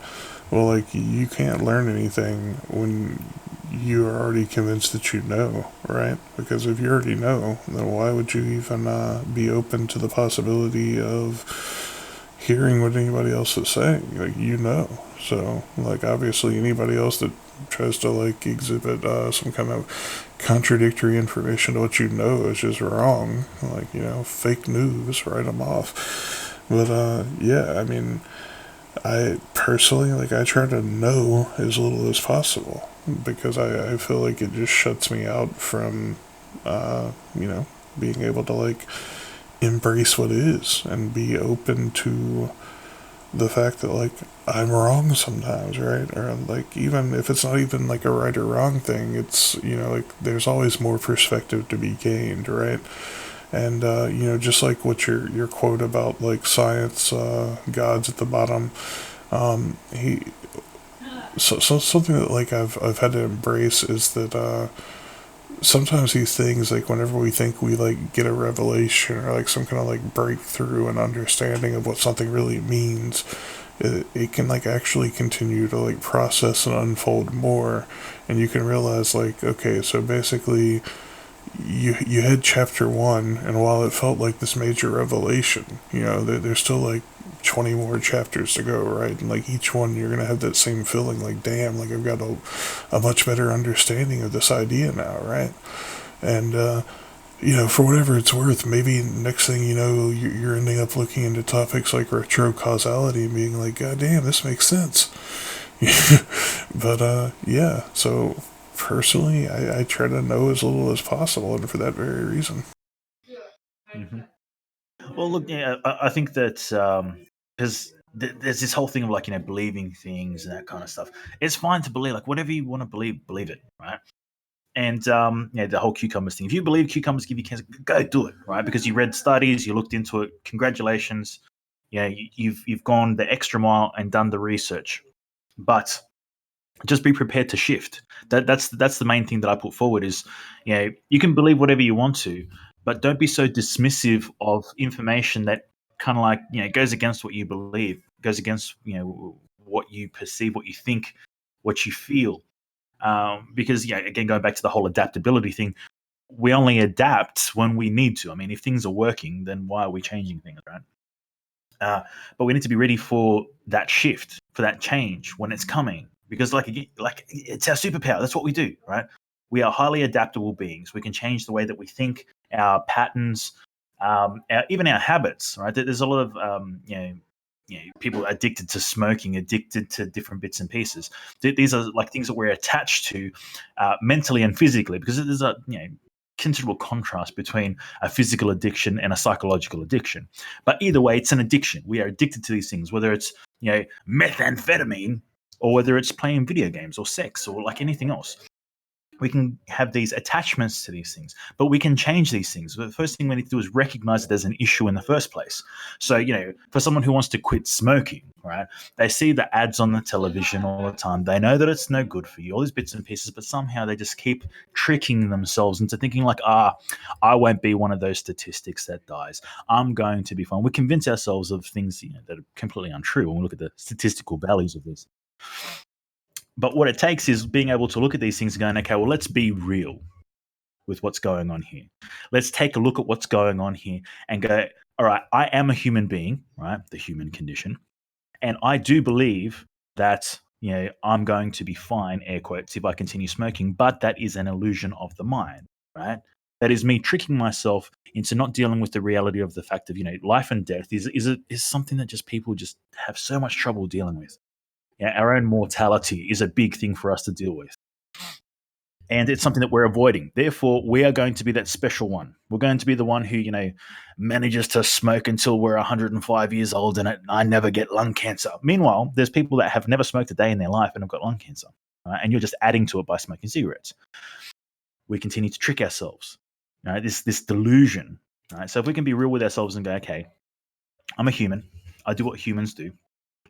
Well, like you can't learn anything when you are already convinced that you know, right? Because if you already know, then why would you even be open to the possibility of hearing what anybody else is saying? Like, so like obviously anybody else that tries to like exhibit some kind of contradictory information to what you know is just wrong. Like, fake news, write them off. But I mean, I personally, like, I try to know as little as possible because I feel like it just shuts me out from being able to like embrace what is and be open to the fact that like I'm wrong sometimes, right? Or like even if it's not even like a right or wrong thing, it's like there's always more perspective to be gained, right? And just like what your quote about like science, God's at the bottom. He so something that like I've had to embrace is that sometimes these things like whenever we think we like get a revelation or like some kind of like breakthrough and understanding of what something really means, it can like actually continue to like process and unfold more, and you can realize like, okay, so basically you had chapter one, and while it felt like this major revelation, there's still like 20 more chapters to go, right? And like each one, you're gonna have that same feeling, like, damn, like I've got a much better understanding of this idea now, right? And for whatever it's worth, maybe next thing you know, you're ending up looking into topics like retro causality and being like, God damn, this makes sense. But yeah, so personally, I try to know as little as possible, and for that very reason. Hmm. Well, look, yeah, I think that because there's this whole thing of like believing things and that kind of stuff. It's fine to believe like whatever you want to believe it, right? And the whole cucumbers thing. If you believe cucumbers give you cancer, go do it, right? Because you read studies, you looked into it. Congratulations, you've gone the extra mile and done the research. But just be prepared to shift. That's the main thing that I put forward is, you can believe whatever you want to, but don't be so dismissive of information that kind of like goes against what you believe, goes against what you perceive, what you think, what you feel. Because again, going back to the whole adaptability thing, we only adapt when we need to. I mean, if things are working, then why are we changing things, right? But we need to be ready for that shift, for that change when it's coming, because like it's our superpower. That's what we do, right? We are highly adaptable beings. We can change the way that we think, our patterns, even our habits. Right? There's a lot of people addicted to smoking, addicted to different bits and pieces. These are like things that we're attached to mentally and physically, because there's a considerable contrast between a physical addiction and a psychological addiction. But either way, it's an addiction. We are addicted to these things, whether it's methamphetamine or whether it's playing video games or sex or like anything else. We can have these attachments to these things, but we can change these things. The first thing we need to do is recognize that there's an issue in the first place. So, for someone who wants to quit smoking, right, they see the ads on the television all the time. They know that it's no good for you, all these bits and pieces, but somehow they just keep tricking themselves into thinking like, I won't be one of those statistics that dies. I'm going to be fine. We convince ourselves of things that are completely untrue when we look at the statistical values of this. But what it takes is being able to look at these things and going, okay, well, let's be real with what's going on here. Let's take a look at what's going on here and go, all right, I am a human being, right? The human condition. And I do believe that, I'm going to be fine, air quotes, if I continue smoking, but that is an illusion of the mind, right? That is me tricking myself into not dealing with the reality of the fact of, life and death is something that just people just have so much trouble dealing with. Our own mortality is a big thing for us to deal with. And it's something that we're avoiding. Therefore, we are going to be that special one. We're going to be the one who, manages to smoke until we're 105 years old and I never get lung cancer. Meanwhile, there's people that have never smoked a day in their life and have got lung cancer. Right? And you're just adding to it by smoking cigarettes. We continue to trick ourselves. Right? This delusion. Right? So if we can be real with ourselves and go, okay, I'm a human. I do what humans do.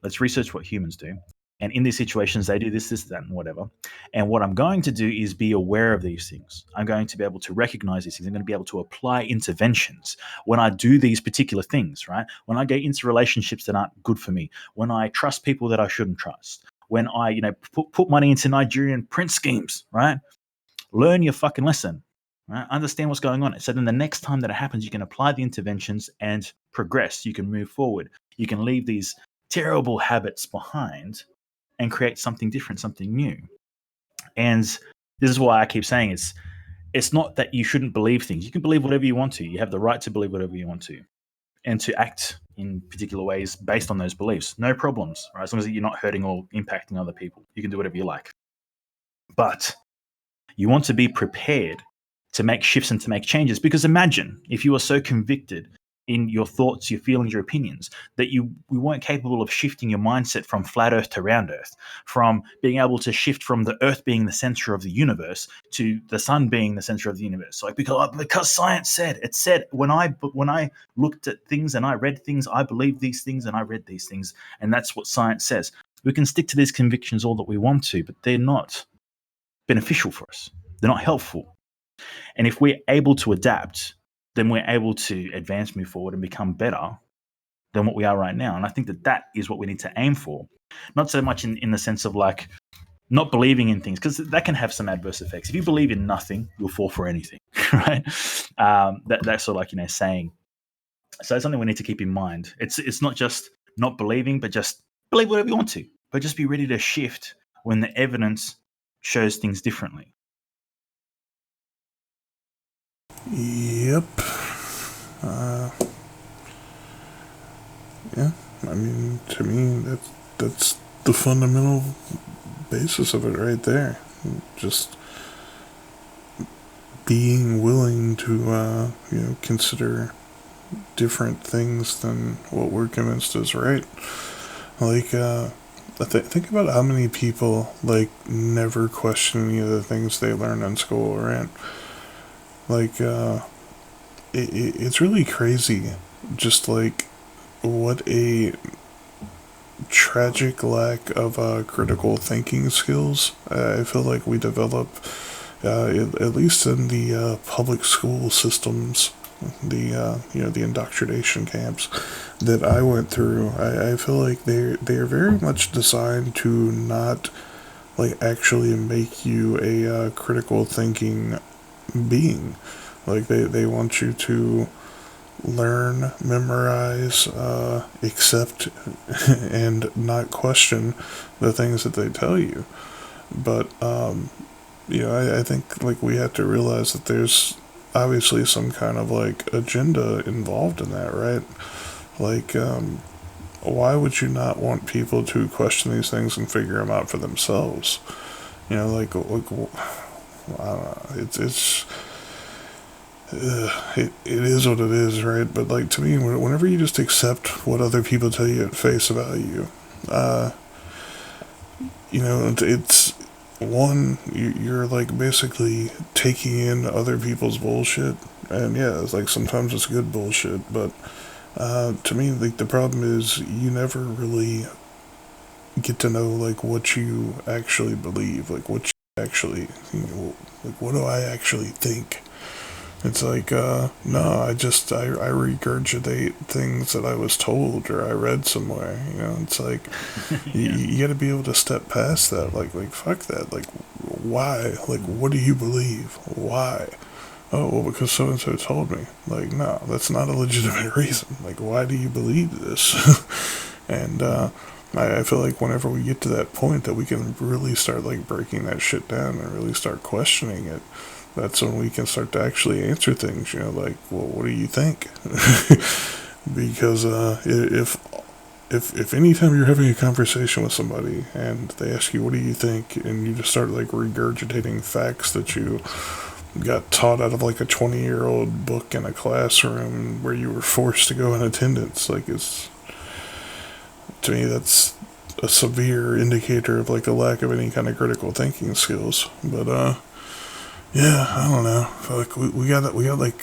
Let's research what humans do. And in these situations, they do this, that, and whatever. And what I'm going to do is be aware of these things. I'm going to be able to recognize these things. I'm going to be able to apply interventions when I do these particular things, right? When I get into relationships that aren't good for me, when I trust people that I shouldn't trust, when I, put money into Nigerian print schemes, right? Learn your fucking lesson, right? Understand what's going on. So then the next time that it happens, you can apply the interventions and progress. You can move forward. You can leave these terrible habits behind and create something different, something new. And this is why I keep saying it's not that you shouldn't believe things. You can believe whatever you want to. You have the right to believe whatever you want to, and to act in particular ways based on those beliefs. No problems, right? As long as you're not hurting or impacting other people, you can do whatever you like. But you want to be prepared to make shifts and to make changes. Because imagine if you were so convicted in your thoughts, your feelings, your opinions, that you weren't capable of shifting your mindset from flat Earth to round Earth, from being able to shift from the Earth being the center of the universe to the sun being the center of the universe. Like because science said it said when I looked at things and I read things, I believed these things and I read these things, and that's what science says. We can stick to these convictions all that we want to, but they're not beneficial for us. They're not helpful. And if we're able to adapt, then we're able to advance, move forward, and become better than what we are right now. And I think that is what we need to aim for. Not so much in the sense of like not believing in things, because that can have some adverse effects. If you believe in nothing, you'll fall for anything, right? That's sort of like, saying. So it's something we need to keep in mind. It's not just not believing, but just believe whatever you want to, but just be ready to shift when the evidence shows things differently. Yep. Yeah. I mean, to me, that's the fundamental basis of it right there. Just being willing to, consider different things than what we're convinced is right. Like, think about how many people, like, never question any of the things they learn in school, right? Like, it's really crazy, just like what a tragic lack of critical thinking skills I feel like we develop, at least in the public school systems, the indoctrination camps that I went through. I feel like they're very much designed to not like actually make you a critical thinking being. Like they want you to learn, memorize, accept, and not question the things that they tell you. But I think like we have to realize that there's obviously some kind of like agenda involved in that, right? Like, why would you not want people to question these things and figure them out for themselves? Like I don't know. It is what it is, right? But like to me, whenever you just accept what other people tell you at face value, it's one, you're like basically taking in other people's bullshit, and yeah, it's like sometimes it's good bullshit, but to me, like the problem is you never really get to know like what you actually believe, like what you actually, like what do I actually think? It's like, no, I regurgitate things that I was told or I read somewhere. It's like you got to be able to step past that. Like fuck that. Like, why? Like, what do you believe? Why? Oh, well, because so and so told me. Like, no, that's not a legitimate reason. Like, why do you believe this? And I feel like whenever we get to that point that we can really start like breaking that shit down and really start questioning it, that's when we can start to actually answer things, like, well, what do you think? Because if anytime you're having a conversation with somebody and they ask you, what do you think? And you just start like regurgitating facts that you got taught out of like a 20-year-old book in a classroom where you were forced to go in attendance, like to me, that's a severe indicator of like a lack of any kind of critical thinking skills. But, yeah, I don't know. I feel like we got like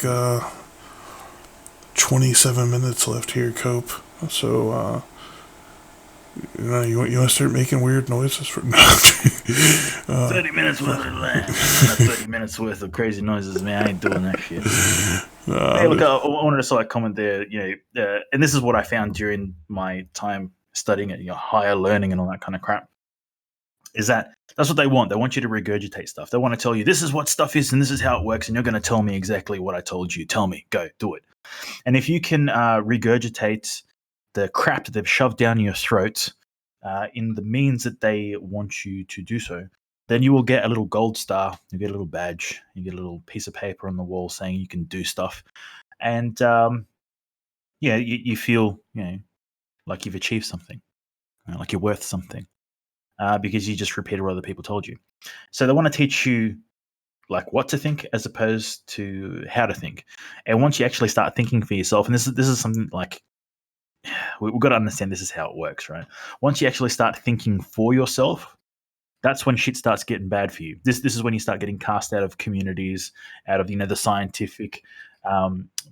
27 minutes left here, Cope. So you want to start making weird noises for 30 minutes worth of that. 30 minutes worth of crazy noises, man. I ain't doing that shit. Hey, look, I wanted to sort of comment there. And this is what I found during my time studying at higher learning and all that kind of crap. Is that's what they want. They want you to regurgitate stuff. They want to tell you this is what stuff is and this is how it works, and you're going to tell me exactly what I told you. Tell me, go do it. And if you can regurgitate the crap that they've shoved down your throat in the means that they want you to do so, then you will get a little gold star, you get a little badge, you get a little piece of paper on the wall saying you can do stuff, and you feel like you've achieved something, like you're worth something. Because you just repeated what other people told you. So they want to teach you like what to think as opposed to how to think. And once you actually start thinking for yourself, and this is something like we've got to understand this is how it works, right? Once you actually start thinking for yourself, that's when shit starts getting bad for you. This is when you start getting cast out of communities, out of the scientific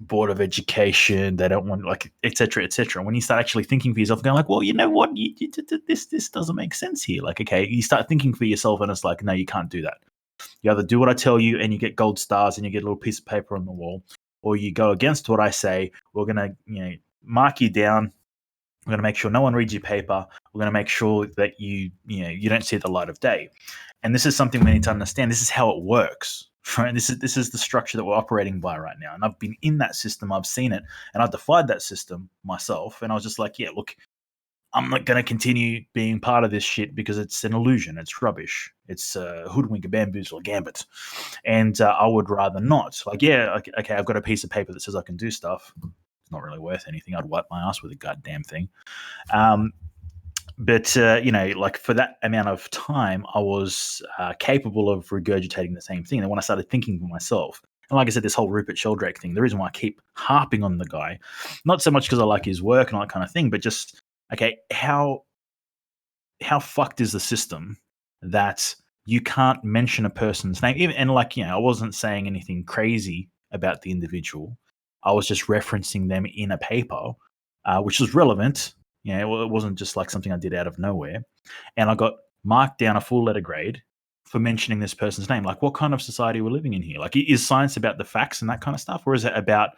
board of education. They don't want like etc. etc. When you start actually thinking for yourself, going like, well, you know what, this doesn't make sense here. Like, okay, you start thinking for yourself, and it's like, no, you can't do that. You either do what I tell you, and you get gold stars, and you get a little piece of paper on the wall, or you go against what I say. We're gonna mark you down. We're going to make sure no one reads your paper. We're going to make sure that you don't see the light of day. And this is something we need to understand. This is how it works, right? This is the structure that we're operating by right now. And I've been in that system. I've seen it, and I've defied that system myself. And I was just like, yeah, look, I'm not going to continue being part of this shit because it's an illusion. It's rubbish. It's a hoodwink, a bamboozle, a gambit. And I would rather not. Like, yeah, okay, I've got a piece of paper that says I can do stuff. It's not really worth anything. I'd wipe my ass with a goddamn thing. But like for that amount of time, I was capable of regurgitating the same thing. And when I started thinking for myself, and like I said, this whole Rupert Sheldrake thing, the reason why I keep harping on the guy, not so much because I like his work and all that kind of thing, but just, okay, how fucked is the system that you can't mention a person's name? Even, and like, I wasn't saying anything crazy about the individual. I was just referencing them in a paper, which was relevant. It wasn't just like something I did out of nowhere. And I got marked down a full letter grade for mentioning this person's name. Like, what kind of society we're living in here? Like, is science about the facts and that kind of stuff? Or is it about,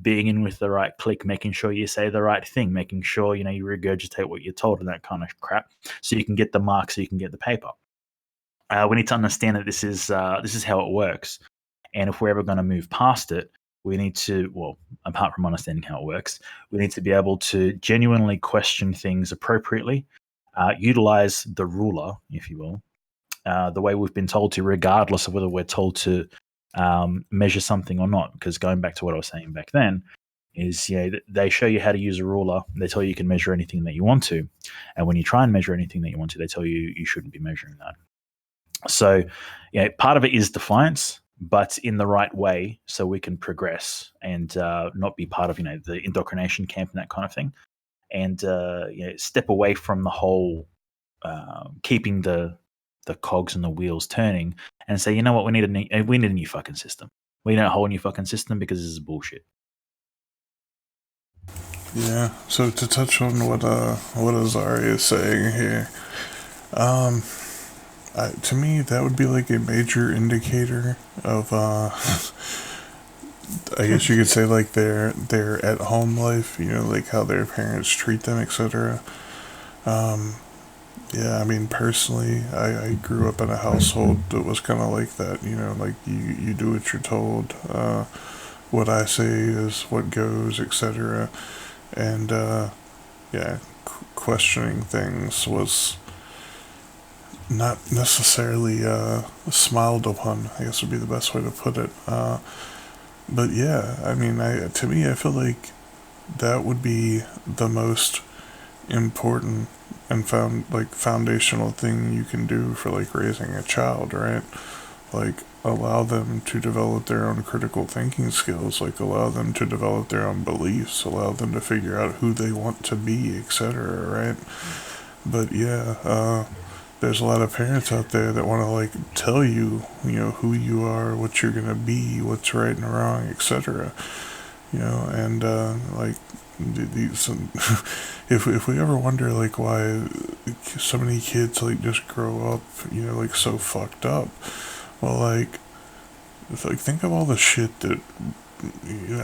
being in with the right clique, making sure you say the right thing, making sure, you regurgitate what you're told and that kind of crap so you can get the mark, so you can get the paper? We need to understand that this is how it works. And if we're ever going to move past it, we need to, well, apart from understanding how it works, we need to be able to genuinely question things appropriately, utilize the ruler, if you will, the way we've been told to, regardless of whether we're told to measure something or not. Because going back to what I was saying back then, is they show you how to use a ruler. They tell you you can measure anything that you want to. And when you try and measure anything that you want to, they tell you you shouldn't be measuring that. So, part of it is defiance, but in the right way, so we can progress and not be part of the indoctrination camp and that kind of thing, and step away from the whole keeping the cogs and the wheels turning, and say, you know what, we need a new fucking system. We need a whole new fucking system because this is bullshit. Yeah. So to touch on what Azari is saying here, to me, that would be like a major indicator of, I guess you could say, like their at home life. Like how their parents treat them, etc. Yeah, I mean, personally, I grew up in a household that was kind of like that. Like you do what you're told. What I say is what goes, etc. And yeah, questioning things was not necessarily smiled upon, I guess would be the best way to put it. But yeah, I mean, to me, I feel like that would be the most important and foundational thing you can do for like raising a child, right? Like, allow them to develop their own critical thinking skills, like allow them to develop their own beliefs, allow them to figure out who they want to be, etc., right? But yeah, there's a lot of parents out there that want to like tell you, who you are, what you're gonna be, what's right and wrong, etc. And like these, if we ever wonder like why so many kids like just grow up, like so fucked up, well, like think of all the shit that.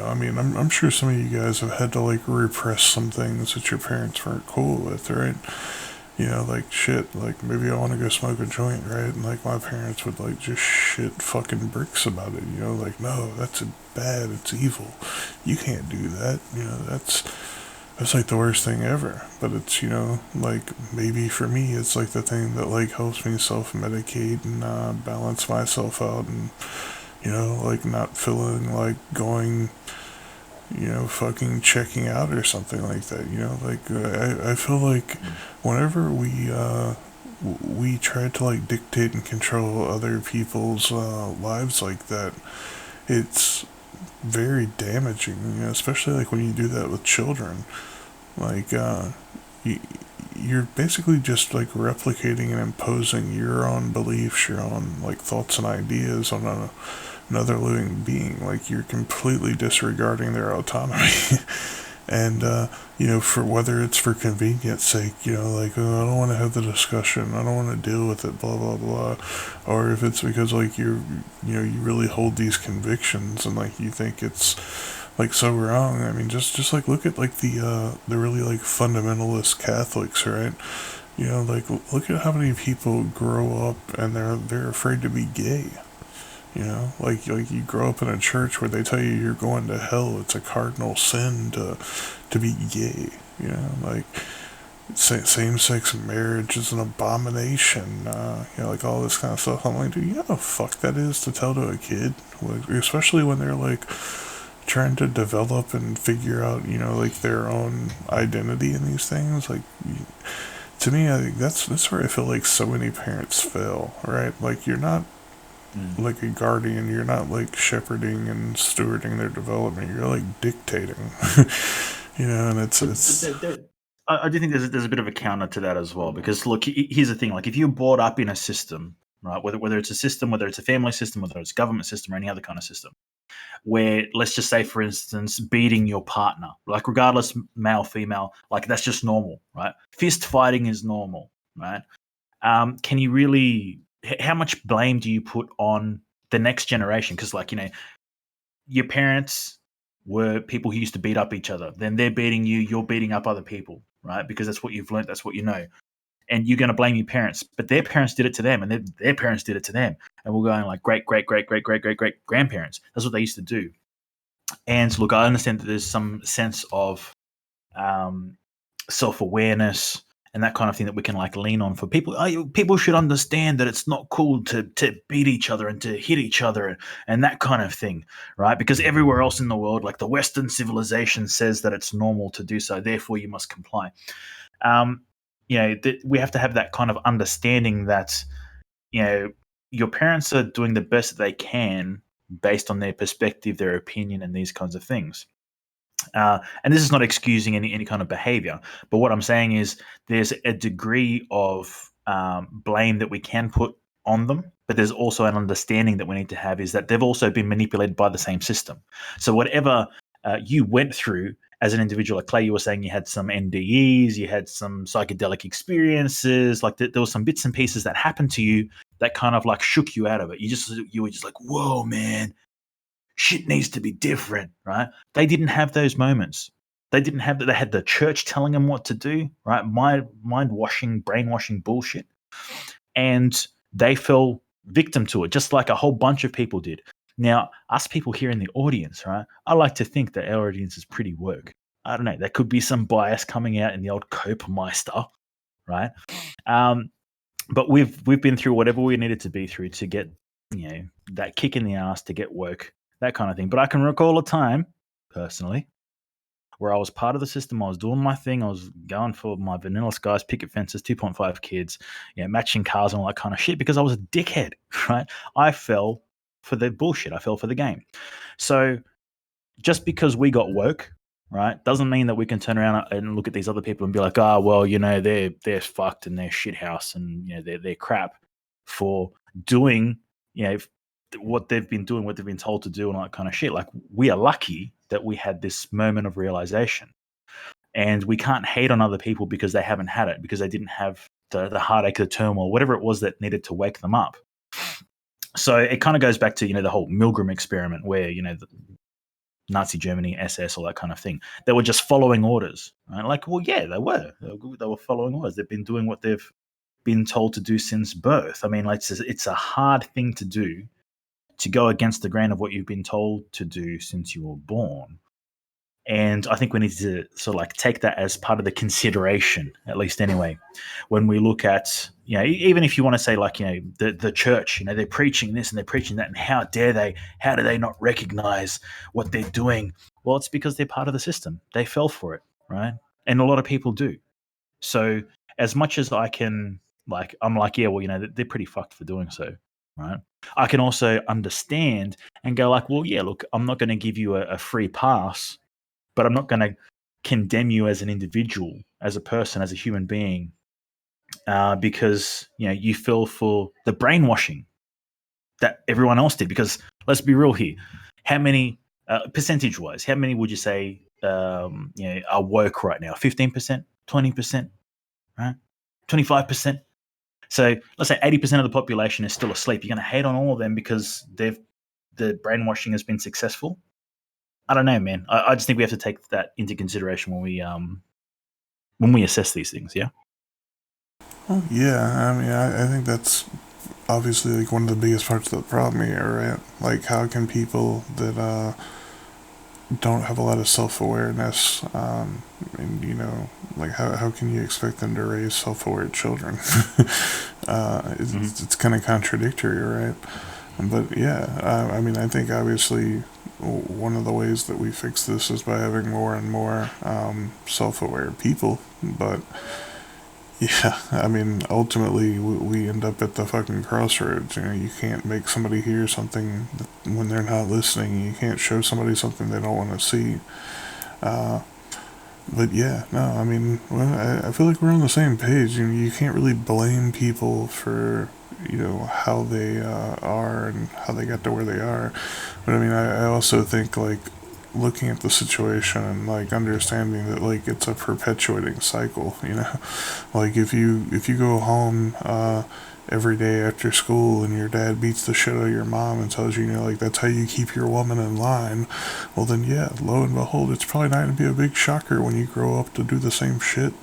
I mean, I'm sure some of you guys have had to like repress some things that your parents weren't cool with, right? Like shit, like maybe I want to go smoke a joint, right? And like my parents would like just shit fucking bricks about it, like, no, that's bad, it's evil, you can't do that, that's like the worst thing ever. But it's, like maybe for me, it's like the thing that like helps me self-medicate and balance myself out and, like not feeling like going, fucking checking out or something like that, like, I feel like whenever we, we try to like dictate and control other people's lives like that, it's very damaging. Especially like when you do that with children. Like you, you're basically just like replicating and imposing your own beliefs, your own like thoughts and ideas on another living being. Like you're completely disregarding their autonomy. And for whether it's for convenience sake, like, oh, I don't want to have the discussion, I don't want to deal with it, blah blah blah, or if it's because like you really hold these convictions and like you think it's like so wrong. I mean, just like look at like the really like fundamentalist Catholics, right? Like look at how many people grow up and they're afraid to be gay. Like you grow up in a church where they tell you you're going to hell. It's a cardinal sin to be gay. Like same-sex marriage is an abomination. Like all this kind of stuff. I'm like, dude, you know how fuck that is to tell to a kid, like, especially when they're like trying to develop and figure out, like their own identity in these things. Like, to me, I think that's where I feel like so many parents fail. Right? Like you're not Mm. like a guardian. You're not like shepherding and stewarding their development. You're like dictating. And I do think there's a bit of a counter to that as well, because look, here's the thing: like if you're brought up in a system, right, whether it's a system, whether it's a family system, whether it's a government system or any other kind of system, where let's just say, for instance, beating your partner, like regardless male female, like that's just normal, right? Fist fighting is normal, right? Can you really? How much blame do you put on the next generation? Because like your parents were people who used to beat up each other. Then they're beating you, you're beating up other people, right? Because that's what you've learned, that's what you know. And you're going to blame your parents, but their parents did it to them, and their parents did it to them. And we're going like great, great, great, great, great, great, great grandparents. That's what they used to do. And look, I understand that there's some sense of um, self awareness and that kind of thing that we can like lean on for people. People should understand that it's not cool to beat each other and to hit each other and that kind of thing, right? Because everywhere else in the world, like the Western civilization, says that it's normal to do so. Therefore, you must comply. Um, we have to have that kind of understanding that you know your parents are doing the best that they can based on their perspective, their opinion, and these kinds of things. And this is not excusing any kind of behavior, but what I'm saying is there's a degree of blame that we can put on them, but there's also an understanding that we need to have is that they've also been manipulated by the same system. So whatever you went through as an individual, like Clay, you were saying you had some NDEs, you had some psychedelic experiences, like there was some bits and pieces that happened to you that kind of like shook you out of it. You were just like, whoa, man, shit needs to be different, right? They didn't have those moments. They didn't have that. They had the church telling them what to do, right? Mind washing, brainwashing bullshit. And they fell victim to it, just like a whole bunch of people did. Now, us people here in the audience, right? I like to think that our audience is pretty woke. I don't know. There could be some bias coming out in the old Copemeister, right? Um, but we've been through whatever we needed to be through to get that kick in the ass to get woke, that kind of thing. But I can recall a time personally where I was part of the system. I was doing my thing. I was going for my vanilla skies, picket fences, 2.5 kids, matching cars and all that kind of shit because I was a dickhead, right? I fell for the bullshit. I fell for the game. So just because we got woke, right, doesn't mean that we can turn around and look at these other people and be like, oh, well, they're fucked and they're shithouse and they're crap for doing what they've been doing, what they've been told to do, and all that kind of shit. Like we are lucky that we had this moment of realization, and we can't hate on other people because they haven't had it, because they didn't have the heartache, the turmoil, whatever it was that needed to wake them up. So it kind of goes back to the whole Milgram experiment, where the Nazi Germany, SS, all that kind of thing. They were just following orders, right? Like, well, yeah, they were. They were following orders. They've been doing what they've been told to do since birth. I mean, like, it's a hard thing to do, to go against the grain of what you've been told to do since you were born. And I think we need to sort of like take that as part of the consideration, at least anyway, when we look at, even if you want to say like, the church, they're preaching this and they're preaching that, and how dare they, how do they not recognize what they're doing? Well, it's because they're part of the system. They fell for it, right? And a lot of people do. So as much as I can Like I'm like, yeah, well, they're pretty fucked for doing so, right? I can also understand and go like, well, yeah, look, I'm not going to give you a free pass, but I'm not going to condemn you as an individual, as a person, as a human being, because you fell for the brainwashing that everyone else did. Because let's be real here, how many percentage-wise, how many would you say are woke right now? 15%, 20%, right? 25%. So let's say 80% of the population is still asleep. You're going to hate on all of them because the brainwashing has been successful. I don't know, man. I just think we have to take that into consideration when we assess these things. Yeah. Oh, yeah, I mean, I think that's obviously like one of the biggest parts of the problem here, right? Like, how can people that don't have a lot of self-awareness, and like how can you expect them to raise self-aware children? It's kind of contradictory, right? But yeah, I mean, I think obviously one of the ways that we fix this is by having more and more self-aware people. But yeah, I mean, ultimately we end up at the fucking crossroads. You can't make somebody hear something when they're not listening. You can't show somebody something they don't want to see. But yeah, no, I mean, well, I feel like we're on the same page. You can't really blame people for how they are and how they got to where they are. But I mean, I also think like looking at the situation and like understanding that like it's a perpetuating cycle. Like if you go home every day after school and your dad beats the shit out of your mom and tells you, like that's how you keep your woman in line, well then yeah, lo and behold, it's probably not going to be a big shocker when you grow up to do the same shit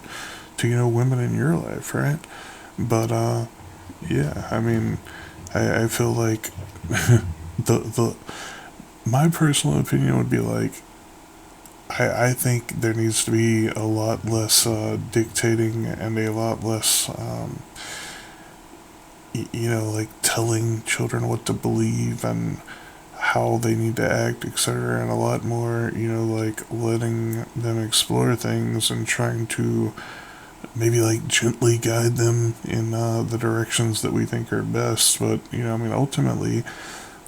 to women in your life, right? But yeah, I mean, I feel like the my personal opinion would be like I think there needs to be a lot less dictating and a lot less like telling children what to believe and how they need to act, etc., and a lot more like letting them explore things and trying to maybe like gently guide them in the directions that we think are best. But I mean, ultimately,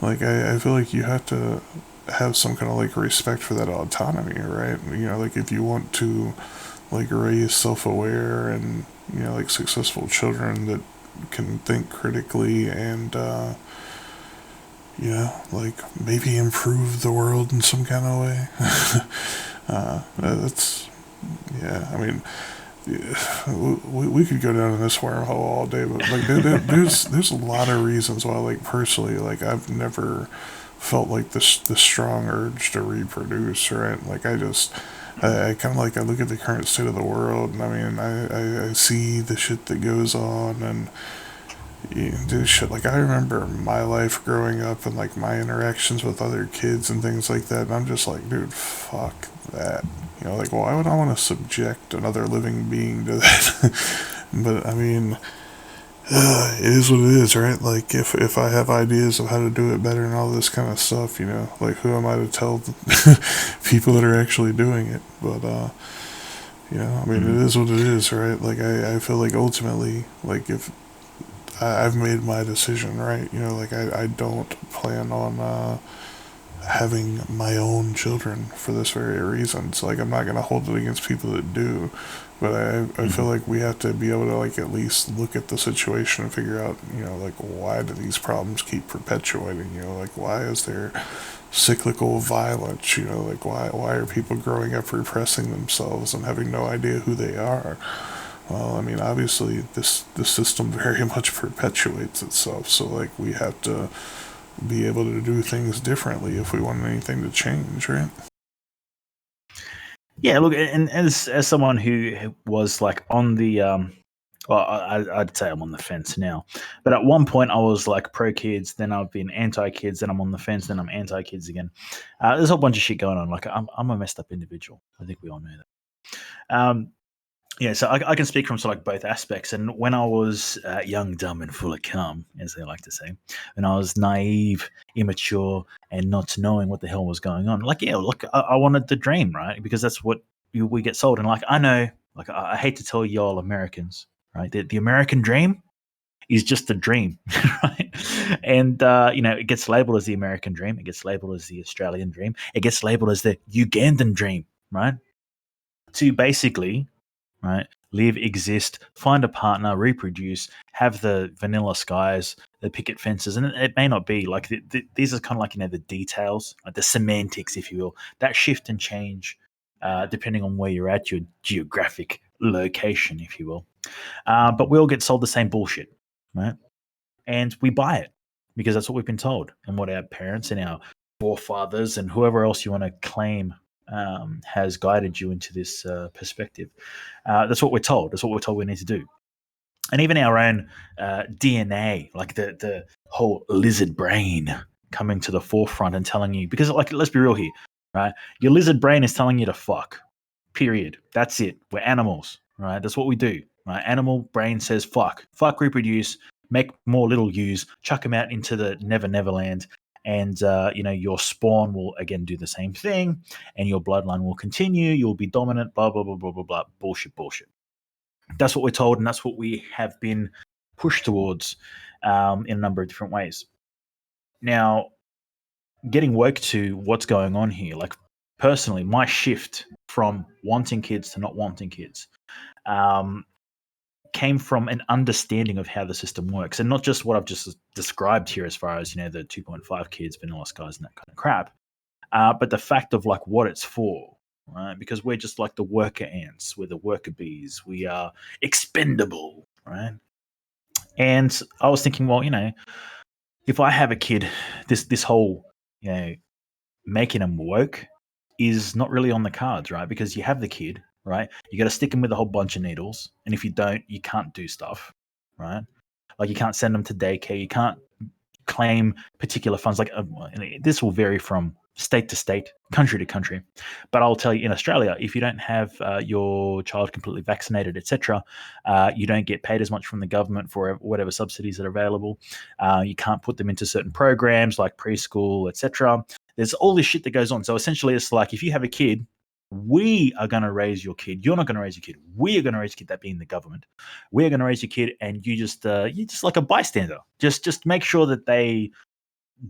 like I feel like you have to have some kind of like respect for that autonomy, right? Like if you want to like raise self-aware and like successful children that can think critically and like maybe improve the world in some kind of way. That's yeah. I mean, we could go down in this wormhole all day, but like there's a lot of reasons why, like personally, like I've never felt like this strong urge to reproduce, right? Like I kind of like I look at the current state of the world, and I mean I see the shit that goes on, and do shit like I remember my life growing up and like my interactions with other kids and things like that, and I'm just like, dude, fuck that. Like why would I want to subject another living being to that? But I mean, it is what it is, right? Like if I have ideas of how to do it better and all this kind of stuff, like who am I to tell people that are actually doing it? But I mean, it is what it is, right? Like I feel like ultimately, like if I've made my decision, right? Like I don't plan on having my own children for this very reason. So like I'm not gonna hold it against people that do, but I feel like we have to be able to like at least look at the situation and figure out like why do these problems keep perpetuating? Like why is there cyclical violence? Like why are people growing up repressing themselves and having no idea who they are? Well, I mean, obviously, this system very much perpetuates itself. So, like, we have to be able to do things differently if we want anything to change, right? Yeah, look, and as someone who was like on the well, I'd say I'm on the fence now, but at one point I was like pro kids, then I've been anti kids, then I'm on the fence, then I'm anti kids again. There's a whole bunch of shit going on. Like I'm a messed up individual. I think we all know that. Yeah, so I can speak from sort of like both aspects. And when I was young, dumb, and full of cum, as they like to say, when I was naive, immature, and not knowing what the hell was going on, like, yeah, look, I wanted the dream, right? Because that's what we get sold. And like, I know, like, I hate to tell y'all Americans, right? The American dream, is just a dream, right? And it gets labeled as the American dream, it gets labeled as the Australian dream, it gets labeled as the Ugandan dream, right? To basically, right, live, exist, find a partner, reproduce, have the vanilla skies, the picket fences, and it may not be like these are kind of like the details, like the semantics, if you will, that shift and change depending on where you're at, your geographic location, if you will. But we all get sold the same bullshit, right? And we buy it because that's what we've been told, and what our parents and our forefathers and whoever else you want to claim has guided you into this perspective. That's what we're told. That's what we're told we need to do. And even our own DNA, like the whole lizard brain coming to the forefront and telling you, because like let's be real here, right? Your lizard brain is telling you to fuck. Period. That's it. We're animals, right? That's what we do, right? Animal brain says fuck, reproduce, make more little yous, chuck them out into the never land, and your spawn will again do the same thing, and your bloodline will continue. You'll be dominant. Blah blah blah blah blah blah. Bullshit. That's what we're told, and that's what we have been pushed towards in a number of different ways. Now, getting woke to what's going on here, like personally, my shift from wanting kids to not wanting kids came from an understanding of how the system works, and not just what I've just described here as far as the 2.5 kids, vanilla skies, and that kind of crap, but the fact of like what it's for, right? Because we're just like the worker ants, we're the worker bees, we are expendable, right? And I was thinking, well, if I have a kid, this whole making them woke is not really on the cards, right? Because you have the kid, right? You got to stick them with a whole bunch of needles, and if you don't, you can't do stuff, right? Like you can't send them to daycare, you can't claim particular funds. Like this will vary from state to state, country to country, but I'll tell you, in Australia, if you don't have your child completely vaccinated, etc., you don't get paid as much from the government for whatever subsidies that are available. You can't put them into certain programs like preschool, etc. There's all this shit that goes on. So essentially, it's like if you have a kid, we are going to raise your kid. You're not going to raise your kid. We are going to raise your kid. That being the government. We are going to raise your kid, and you're just like a bystander. Just make sure that they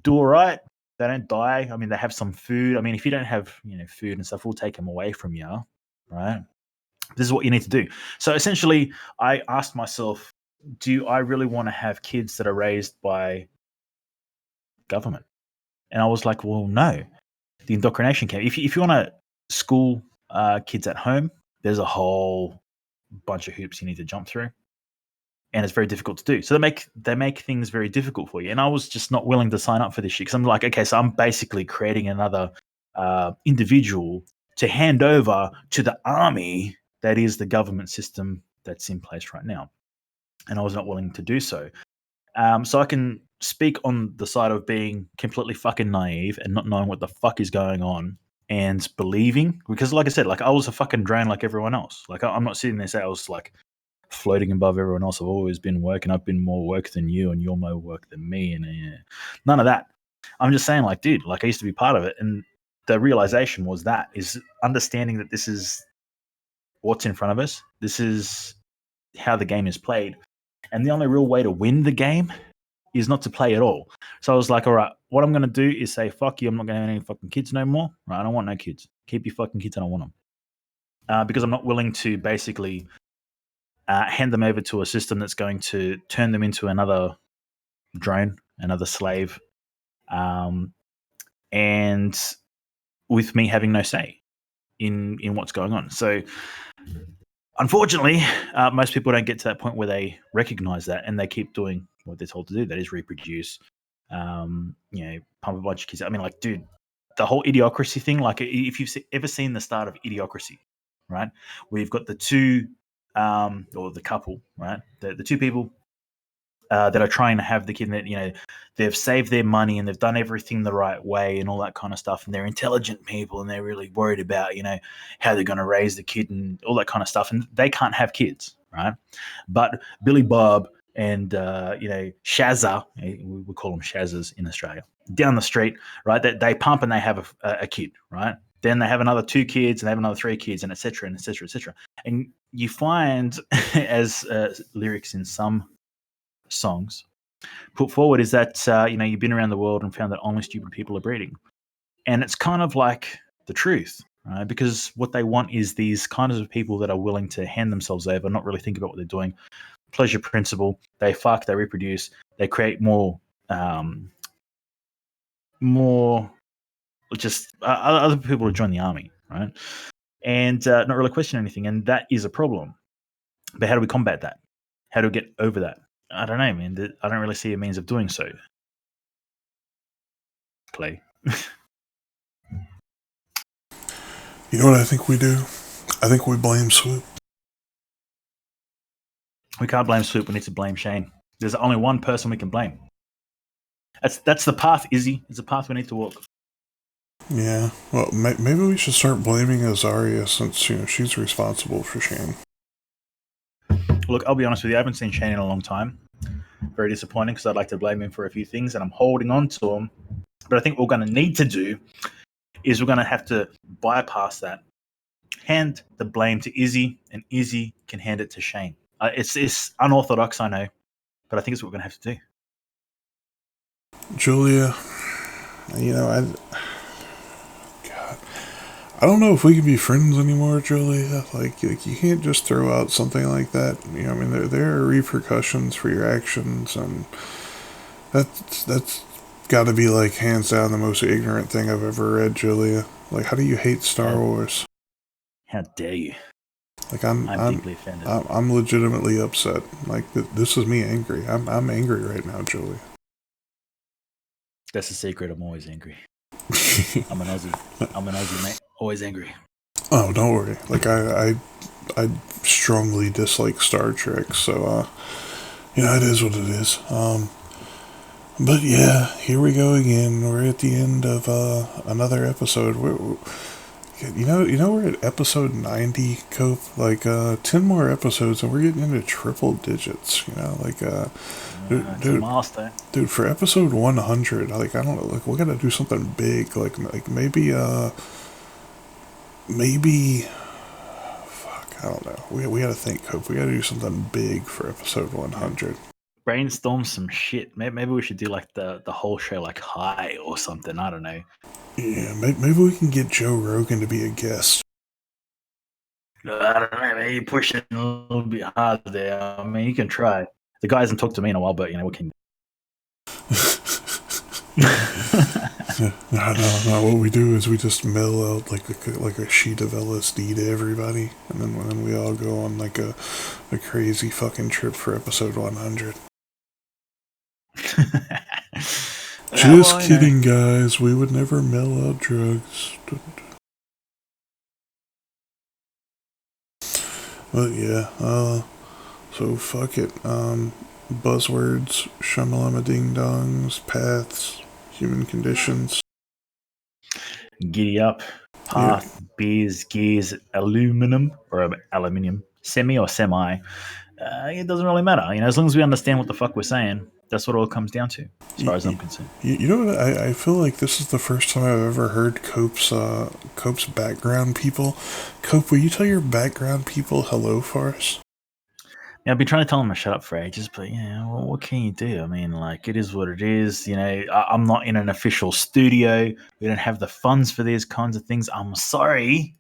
do all right. They don't die. I mean, they have some food. I mean, if you don't have food and stuff, we'll take them away from you, right? This is what you need to do. So essentially, I asked myself, do I really want to have kids that are raised by government? And I was like, well, no. The indoctrination camp. If you want to school kids at home, there's a whole bunch of hoops you need to jump through, and it's very difficult to do. So they make things very difficult for you. And I was just not willing to sign up for this shit because I'm like, okay, so I'm basically creating another individual to hand over to the army that is the government system that's in place right now. And I was not willing to do so. So I can speak on the side of being completely fucking naive and not knowing what the fuck is going on and believing, because like I said, like I was a fucking drain like everyone else. Like I'm not sitting there saying I was like floating above everyone else. I've always been woke, and I've been more woke than you, and you're more woke than me, and none of that. I'm just saying, like, dude, like I used to be part of it, and the realization was that is understanding that this is what's in front of us. This is how the game is played, and the only real way to win the game is not to play at all. So I was like, all right, what I'm going to do is say, fuck you, I'm not going to have any fucking kids no more. Right? I don't want no kids. Keep your fucking kids, I don't want them. Because I'm not willing to basically hand them over to a system that's going to turn them into another drone, another slave, and with me having no say in what's going on. So unfortunately, most people don't get to that point where they recognize that, and they keep doing what they're told to do. That is reproduce, pump a bunch of kids. I mean, like, dude, the whole idiocracy thing. Like, if you've ever seen the start of Idiocracy, right? Where you've got the two, or the couple, right? The two people that are trying to have the kid, that they've saved their money and they've done everything the right way and all that kind of stuff, and they're intelligent people and they're really worried about how they're going to raise the kid and all that kind of stuff, and they can't have kids, right? But Billy Bob and Shazza, we call them Shazzas in Australia, down the street, right? They pump and they have a kid, right? Then they have another 2 kids and they have another 3 kids, and et cetera, and et cetera, et cetera. And you find, as lyrics in some songs put forward is that you've been around the world and found that only stupid people are breeding, and it's kind of like the truth, right? Because what they want is these kinds of people that are willing to hand themselves over, not really think about what they're doing. Pleasure principle. They fuck, they reproduce, they create more just other people to join the army, right? And not really question anything, and that is a problem. But how do we combat that? How do we get over that? I don't know, man. I don't really see a means of doing so. Clay. You know what I think we do? I think we blame Swoop. We can't blame Swoop. We need to blame Shane. There's only one person we can blame. That's the path, Izzy. It's a path we need to walk. Yeah, well, maybe we should start blaming Azaria since she's responsible for Shane. Look, I'll be honest with you. I haven't seen Shane in a long time. Very disappointing because I'd like to blame him for a few things, and I'm holding on to him. But I think what we're going to need to do is we're going to have to bypass that, hand the blame to Izzy, and Izzy can hand it to Shane. It's unorthodox, I know, but I think it's what we're going to have to do. Julia, I don't know if we can be friends anymore, Julia. Like you can't just throw out something like that. I mean, there are repercussions for your actions, and that's got to be like hands down the most ignorant thing I've ever read, Julia. Like, how do you hate Star Wars? How dare you? Like, I'm deeply offended. I'm legitimately upset. Like, this is me angry. I'm angry right now, Julia. That's the secret. I'm always angry. I'm an Aussie, mate. Always angry. Oh, don't worry. Like, I strongly dislike Star Trek, so it is what it is. But yeah, here we go again. We're at the end of another episode. We're at episode 90, Cope. Like 10 more episodes, and we're getting into triple digits. Dude, for episode 100, like I don't know, like we gotta do something big. Like maybe. Fuck, I don't know. We gotta think, Cope. We gotta do something big for episode 100. Brainstorm some shit. Maybe we should do like the whole show like high or something. I don't know. Yeah, maybe we can get Joe Rogan to be a guest. I don't know. Maybe push it a little bit hard there. I mean, you can try. The guy hasn't talked to me in a while, but what can? No. What we do is we just mail out like a sheet of LSD to everybody, and then we all go on like a crazy fucking trip for episode 100. Just kidding, guys. We would never mail out drugs. But yeah, so fuck it. Buzzwords, shamalama ding dongs, paths, human conditions. Giddy up, path, beers, gears, aluminium or aluminium, semi or semi. It doesn't really matter, as long as we understand what the fuck we're saying. That's what it all comes down to, as far as I'm concerned. You know what? I feel like this is the first time I've ever heard Cope's background people. Cope, will you tell your background people hello for us? Yeah, I've been trying to tell them to shut up for ages, but what can you do? I mean, like, it is what it is. I'm not in an official studio. We don't have the funds for these kinds of things. I'm sorry.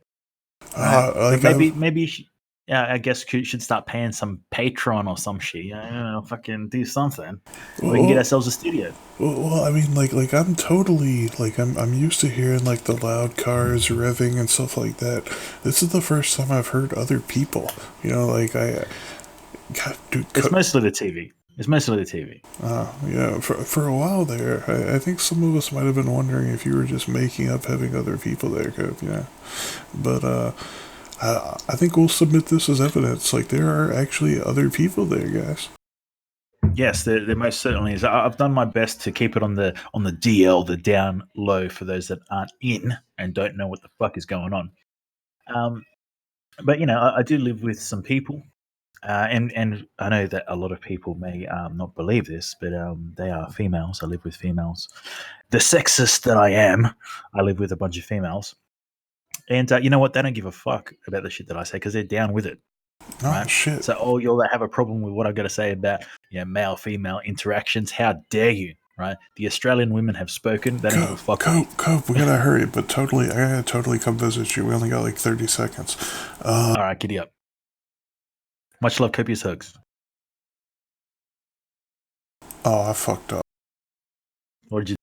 Maybe you should, I guess you should start paying some Patreon or some shit. Fucking do something. We can get ourselves a studio. Well, I mean, like I'm totally like I'm used to hearing like the loud cars revving and stuff like that. This is the first time I've heard other people. God, dude, it's mostly the TV. For a while there, I think some of us might have been wondering if you were just making up having other people there, Cope. But I think we'll submit this as evidence. Like, there are actually other people there, guys. Yes, there most certainly is. I've done my best to keep it on the DL, the down low, for those that aren't in and don't know what the fuck is going on. But I do live with some people, and I know that a lot of people may not believe this, but they are females. I live with females. The sexist that I am, I live with a bunch of females. And you know what? They don't give a fuck about the shit that I say because they're down with it. Oh, right? Shit. So all y'all that have a problem with what I've got to say about male-female interactions. How dare you, right? The Australian women have spoken. They don't give a fuck. Cope, we gotta hurry, but I gotta totally come visit you. We only got like 30 seconds. All right, giddy up. Much love, copious hugs. Oh, I fucked up. What did you